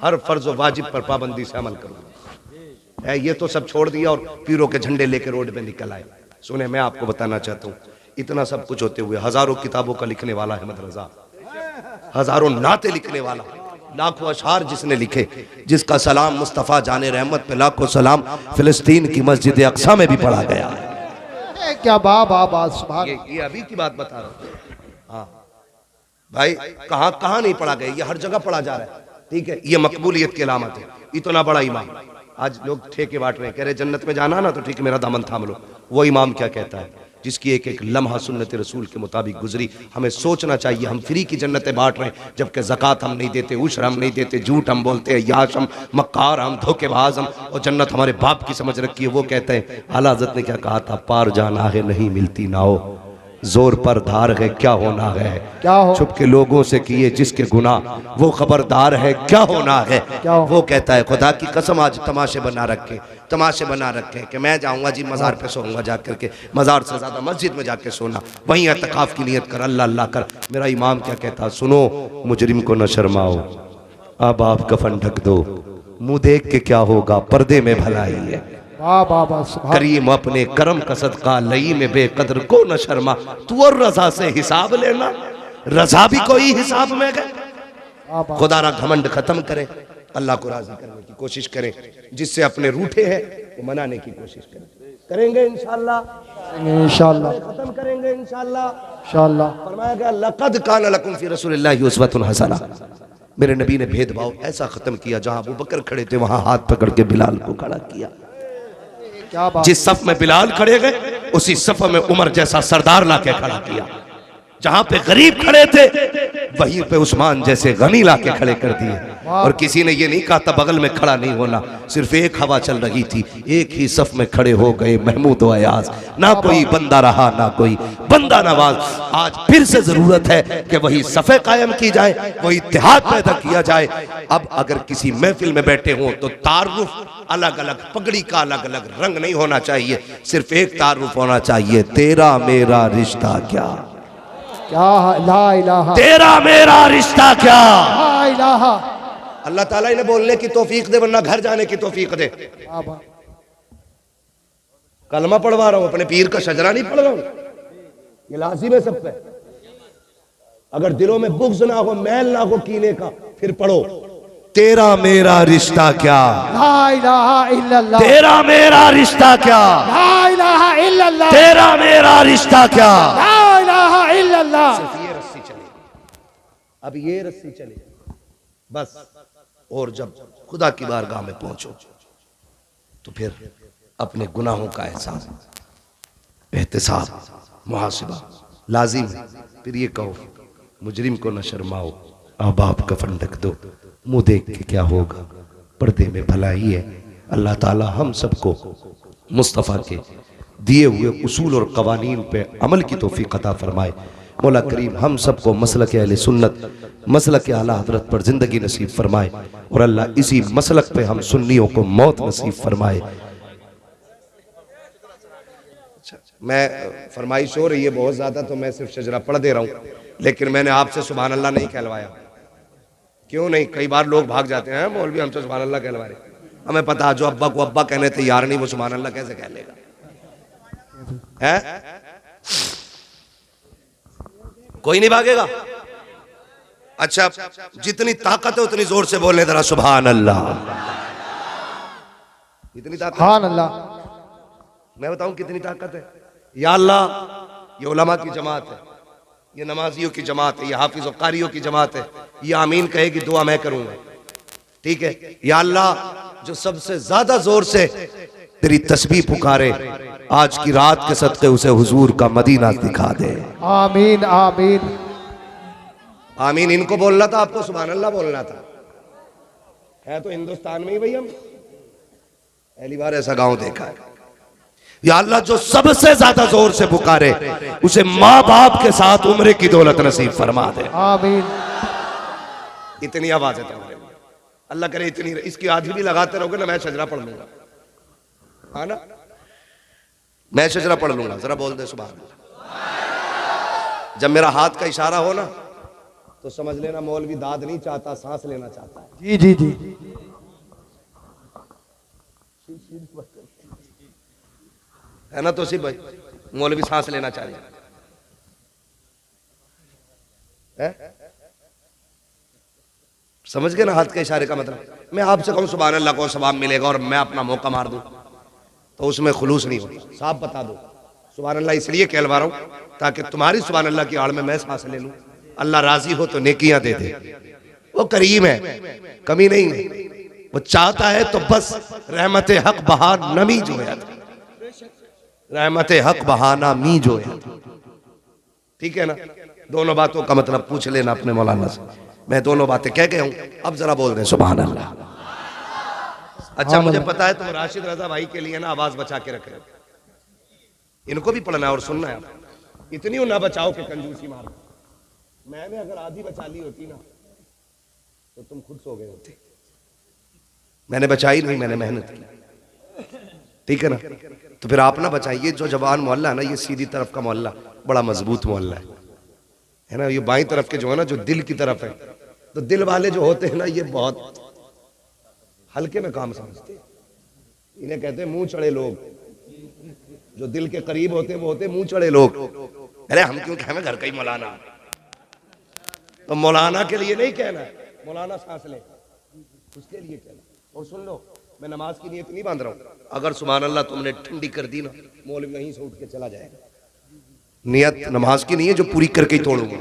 A: हर फर्ज व वाजिब पर पाबंदी से अमल करूंगा। ये तो सब छोड़ दिया और पीरों के झंडे लेके रोड पे निकल आए। सुने, मैं आपको बताना चाहता हूँ, इतना सब कुछ होते हुए हजारों किताबों का लिखने वाला अहमद रजा, हजारों नाते लिखने वाला, लाखों अशार जिसने लिखे, जिसका सलाम मुस्तफ़ा जाने रहमत पे लाखों सलाम फिलिस्तीन की मस्जिद अक्सा में भी पढ़ा गया है।
B: क्या बात, सुभान।
A: ये अभी की बात बता रहा हूँ। हाँ भाई, कहाँ नहीं पढ़ा गया, ये हर जगह पढ़ा जा रहा है। ठीक है, ये मकबूलियत की अलामत है। इतना बड़ा इमाम, आज लोग ठेके बांट रहे हैं, कह रहे जन्नत में जाना ना तो ठीक है मेरा दामन थाम लो। वो इमाम क्या कहता है, जिसकी एक एक लम्हा सुन्नत रसूल के मुताबिक गुजरी। हमें सोचना चाहिए, हम फ्री की जन्नतें बांट रहे हैं, जबकि ज़कात हम नहीं देते, उश्र हम नहीं देते, झूठ हम बोलते हैं, याश हम, मक्कार हम, धोखेबाज हम, और जन्नत हमारे बाप की समझ रखी है। वो कहते हैं, आला हज़रत ने क्या कहा था, पार जाना है नहीं मिलती नाओ, जोर पर धार है क्या होना है,
B: क्या हो
A: छुप के लोगों से किए जिसके गुनाह वो खबरदार है क्या होना है। वो कहता है, खुदा की कसम आज तमाशे बना रखे कि मैं जाऊंगा जी मज़ार पे सोऊंगा जा करके, मज़ार से ज़्यादा मस्जिद में जाके सोना, वहीं एतकाफ की नियत कर, अल्लाह अल्लाह कर। मेरा इमाम क्या कहता, सुनो मुजरिम को न शर्माओ, अब आप कफन ढक दो, मुँह देख के क्या होगा, पर्दे में भलाई है। करीम अपने करम का सदका लई में बेकदर को न शर्मा, तू और रजा से हिसाब लेना, रजा भी कोई हिसाब में गए। खुदा ना घमंड खत्म करे, अल्लाह को राजी करने की कोशिश करें, जिससे अपने रूठे हैं वो मनाने की कोशिश करेंगे इंशाअल्लाह, खत्म करेंगे इंशाअल्लाह। फरमाया गया, लक़द कान लकुम फी रसूलिल्लाहि उस्वतुन हसना। मेरे नबी ने भेदभाव ऐसा खत्म किया, जहां अबू बकर खड़े थे वहां हाथ पकड़ के बिलाल को खड़ा किया। जिस सफ में बिलाल खड़े गए उसी सफ में उमर जैसा सरदार लाके खड़ा किया। जहां पे गरीब खड़े थे वहीं पे उस्मान जैसे गनी लाके खड़े कर दिए। और किसी ने ये नहीं कहा था बगल में खड़ा नहीं होना, सिर्फ एक हवा चल रही थी, एक ही सफ में खड़े हो गए महमूद व अयाज। ना कोई बंदा रहा ना कोई बंदा नवाज। आज फिर से जरूरत है कि वही सफ़े कायम की जाए, वही इत्तेहाद पैदा किया जाए। अब अगर किसी महफिल में बैठे हों तो तारुफ अलग अलग, पगड़ी का अलग अलग रंग नहीं होना चाहिए, सिर्फ एक तारुफ होना चाहिए, तेरा मेरा रिश्ता क्या,
B: क्या ला इलाहा,
A: तेरा मेरा रिश्ता क्या।
B: ला इलाहा।
A: अल्लाह ताला इन्हें बोलने की तौफीक दे, वरना घर जाने की तौफीक दे। कलमा पढ़वा रहा हूं, अपने पीर का शजरा नहीं पढ़ रहा हूं, ये लाजिम है सब पे। अगर दिलों में बुग़्ज़ ना हो, मैल ना हो कीने का, फिर पढ़ो तेरा मेरा रिश्ता क्या,
B: ला इलाहा इल्लल्लाह,
A: तेरा मेरा रिश्ता क्या,
B: ला इलाहा इल्लल्लाह,
A: तेरा मेरा रिश्ता क्या।
B: ला इलाहा इल्लल्लाह।
A: सिर्फ ये रस्सी चलेगी, अब ये रस्सी चलेगी बस। और जब खुदा की बारगाह में पहुंचो तो फिर अपने गुनाहों का एहसास, एहतिसाब, मुहासिबा लाजिम है। फिर ये कहो मुजरिम को न शर्माओ, अहबाब कफन ढक दो, मुंह देख के क्या होगा, पर्दे में भलाई है। अल्लाह ताला हम सबको मुस्तफ़ा के दिए हुए उसूल और कवानीन पे अमल की तौफीक अता फरमाए। मौला करीम हम सबको मसलक अहले सुन्नत, मसलक आला हज़रत पर ज़िंदगी नसीब फरमाए, और अल्लाह इसी मसलक पे हम सुन्नियों को मौत नसीब फरमाए। मैं फरमाइश हो रही है बहुत ज़्यादा, तो मैं सिर्फ शजरा पढ़ दे रहा हूँ, लेकिन मैंने आपसे सुभान अल्लाह नहीं कहलवाया। क्यों नहीं? कई बार लोग भाग जाते हैं, मौलवी हमसे सुभान अल्लाह कहलवा रहे। हमें पता, जो अब्बा को अब्बा कहने तैयार नहीं, वो सुभान अल्लाह कैसे कह लेगा? है कोई नहीं भागेगा। अच्छा, जितनी ताकत है उतनी जोर से बोलने जरा सुभान अल्लाह। इतनी ताकत,
B: सुभान अल्लाह।
A: मैं बताऊं कितनी ताकत है। या अल्लाह, ये उलमा की जमात है, ये नमाजियों की जमात है, ये हाफिज और कारियों की जमात है, ये आमीन कहेगी, दुआ मैं करूंगा, ठीक है। या अल्लाह, जो सबसे ज्यादा जोर से तेरी तस्बीह पुकारे, आज की रात के सदक़े उसे हुजूर का मदीना दिखा दे।
B: आमीन आमीन
A: आमीन इनको बोलना था, आपको सुभान अल्लाह बोलना था। है तो हिंदुस्तान में ही भाई, हम पहली बार ऐसा गांव देखा है। या अल्लाह, जो सबसे ज्यादा जोर से पुकारे उसे माँ बाप के साथ उम्र की दौलत नसीब फरमा दे।
B: आमीन।
A: इतनी आवाज है तुम्हारे में, अल्लाह करे इतनी, इसकी आधी भी लगाते रहोगे ना, मैं शजरा पढ़ लूंगा, हाँ ना, मैं शजरा पढ़ लूंगा। जरा बोल दे सुभान अल्लाह। जब मेरा हाथ का इशारा हो ना, तो समझ लेना मौलवी दाद नहीं चाहता, सांस लेना चाहता है।
B: जी जी जी।
A: है ना तौसीफ भाई? मौलवी सांस लेना चाहिए, है? समझ गए ना हाथ के इशारे का मतलब? मैं आपसे कहूं सुभान अल्लाह को सवाब मिलेगा और मैं अपना मौका मार दूं, तो उसमें खुलूस नहीं होता। साफ बता दो सुभान अल्लाह इसलिए कहलवा रहा हूं ताकि तुम्हारी सुभान अल्लाह की आड़ में मैं सांस ले लूं। अल्लाह राजी हो तो नेकियां दे दे, वो करीम है, कमी नहीं है, वो चाहता है तो बस रहमत हक बहा नमी जो है, रहमत हक बहाना मी जो है, ठीक है ना। दोनों बातों का मतलब पूछ लेना अपने मौलाना से। मैं दोनों बातें कह गया हूं, अब जरा बोल रहे सुभान अल्लाह। अच्छा, मुझे पता है तुम राशिद रजा भाई के लिए ना आवाज बचा के रख रहे हो, इनको भी पढ़ना है और सुनना है। इतनी ना बचाओ कि कंजूसी मारो। मैंने अगर आधी बचा ली होती ना तो तुम खुद सो गए होते। मैंने बचाई नहीं, मैंने मेहनत की, ठीक है ना। तो फिर आप ना बचाइए। जो जवान मोहल्ला है ना, ये सीधी तरफ का मोहल्ला बड़ा मजबूत मोहल्ला है ना। ये बाईं तरफ के जो है ना, जो दिल की तरफ है, तो दिल वाले जो होते हैं ना, ये बहुत हल्के में काम समझते हैं। इन्हें कहते हैं मुंह चढ़े लोग। जो दिल के करीब होते हैं वो होते हैं मुंह चढ़े लोग। अरे हम क्यों कहें घर का ही मौलाना, तो मौलाना के लिए नहीं कहना, मौलाना सांस ले उसके लिए कहना। और सुन लो, मैं नमाज की नियत नहीं बांध रहा हूं। अगर सुभान अल्लाह तुमने ठंडी कर दी ना, मौलवी वहीं से उठ के चला जाएगा। नियत नमाज की नहीं है जो पूरी करके ही तोड़ूंगा,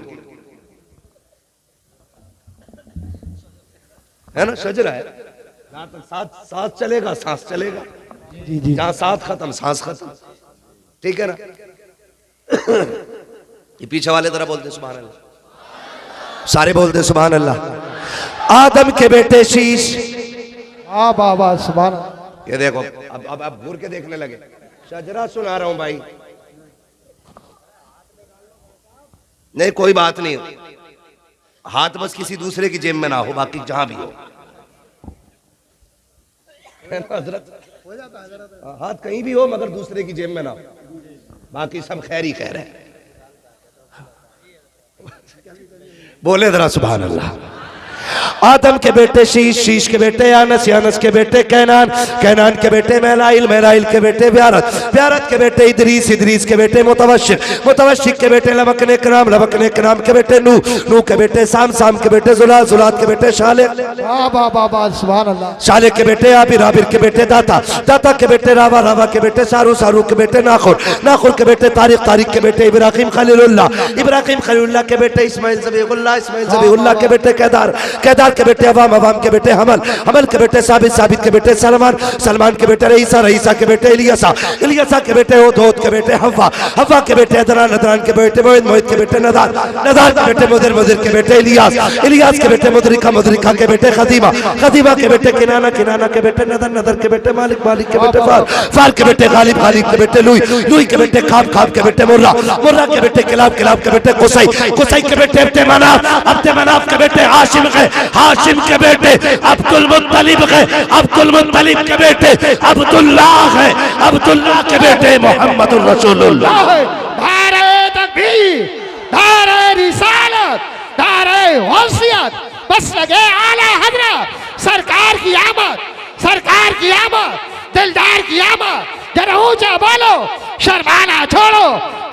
A: है ना। शजरा है, जहां तक सांस चलेगा सांस चलेगा,
B: जी जी।
A: जहां सांस खत्म सांस खत्म, ठीक है ना। ये पीछे वाले तरह बोलते सुभान अल्लाह, सारे बोलते सुभान अल्लाह। आदम के बेटे शीश,
B: वाह वाह वाह सुभान अल्लाह।
A: ये देखो अब घूर के देखने लगे, शजरा सुना रहा हूं भाई, नहीं कोई बात नहीं, हाथ बस किसी दूसरे की जेब में ना हो, बाकी जहां भी हो हजरत, हाथ कहीं भी हो मगर दूसरे की जेब में ना हो, बाकी सब खैर ही कह रहे हैं। बोले जरा सुभान अल्लाह। आदम के बेटे शीश, शीश के बेटे यानस, यानस के बेटे कैनान, कैनान के बेटे महलाइल, महलाइल के बेटे ब्यारत, ब्यारत के बेटे इदरीस, इदरीस के बेटे मुतवशिक, मुतवशिक के बेटे लबकने कराम, लबकने कराम के बेटे नूह, नूह के बेटे साम, साम के बेटे जुलात, जुलात के बेटे शाले,
B: वाह वाह वाह वाह सुभान अल्लाह।
A: शाले के बेटे आबिर, आबिर के बेटे दाता, दाता के बेटे रावा, रावा के बेटे सारू, सारू के बेटे नाखुर, नाखुर के बेटे तारिक, तारिक के बेटे इब्राहिम खलीलुल्लाह, इब्राहिम खलीलुल्लाह के बेटे इस्माइल ज़बीहुल्लाह, इस्माइल ज़बीहुल्लाह के बेटे केदार, केदार के बेटे अवाम, अवाम के बेटे हमल, हमल के बेटे साबित, साबित के बेटे सलमान, सलमान के बेटे रईसा, रईसा के बेटे इलियासा, इलियासा के बेटे होद, होद के बेटे हव्वा, हव्वा के बेटे अदनान, अदनान के बेटे मोहित, मोहित के बेटे नदार, नदार के बेटे मुदिर, मुदिर के बेटे इलियास, इलियास के बेटे मुदरिका, मुदरिका के बेटे खदीमा, खदीमा के बेटे किनाना, किनाना के बेटे नदर, नदर के बेटे मालिक, मालिक के बेटे फार, फार के बेटे गालिब, गालिब के बेटे लुई, लुई के बेटे खाब, खाब के बेटे मुर्रा, मुर्रा के बेटे किलाब, किलाब के बेटे कुसई, कुसई के बेटे अब्दे मनाफ, अब्दे मनाफ के बेटे हाशिम है, हाशिम के बेटे अब्दुल मुत्तलिब है, अब्दुल मुत्तलिब के बेटे अब्दुल्लाह है, अब्दुल्लाह के बेटे मोहम्मदुर रसूलुल्लाह।
B: नारे तकबीर, नारे रिसालत, नारे गौसियत, बस लगे आला हजरत सरकार की आमद, सरकार की आमद, दिलदार की आमद, जरा ऊंचा बोलो, शर्माना छोड़ो,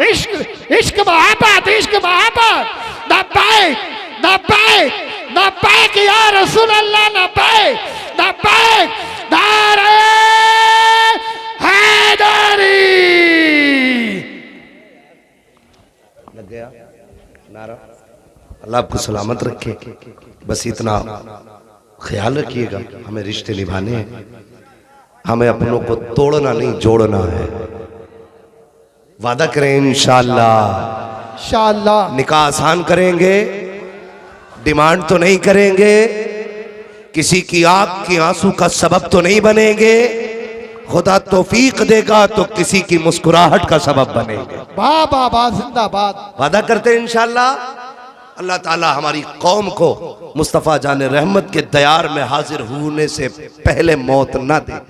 B: इश्क इश्क मोहब्बत, इश्क मोहब्बत, नब्बैक नब्बैक नब्बैक या रसूल अल्लाह, नब्बैक नब्बैक, नारे हैदरी।
A: लग गया नारा, अल्लाह आपको सलामत रखे, बस इतना ख्याल रखिएगा, हमें रिश्ते निभाने हैं, हमें अपनों को तोड़ना नहीं जोड़ना है। वादा करें इंशाअल्लाह,
B: इंशाअल्लाह
A: निकाह आसान करेंगे, डिमांड तो नहीं करेंगे, किसी की आंख की आंसू का सबब तो नहीं बनेंगे, खुदा तौफीक देगा तो किसी की मुस्कुराहट का सबब बनेंगे।
B: वाह वाह वाह जिंदाबाद।
A: वादा करते हैं इंशाअल्लाह। अल्लाह ताला हमारी कौम को मुस्तफ़ा जान रहमत के दयार में हाजिर होने से पहले मौत ना दे।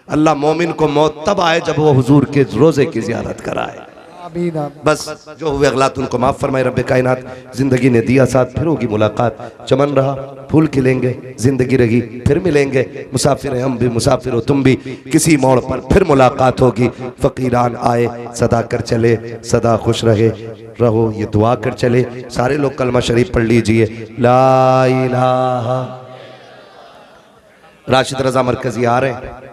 A: अल्लाह मोमिन को मौत तब आए जब वो हुजूर के रोजे की जियारत कराए।
B: आमीन।
A: बस जो हुए अगलात उनको माफ़ फरमाए रब्बे कायनात। जिंदगी ने दिया साथ, फिर होगी मुलाकात, चमन रहा फूल खिलेंगे, जिंदगी रही फिर मिलेंगे, मुसाफिर हैं हम भी, मुसाफिर हो तुम भी, किसी मोड़ पर फिर मुलाकात होगी। फ़कीरान आए सदा कर चले, सदा खुश रहे रहो ये दुआ कर चले। सारे लोग कलमा शरीफ पढ़ लीजिए, ला इलाहा। राशिद रजा मरकजी आ रहे हैं।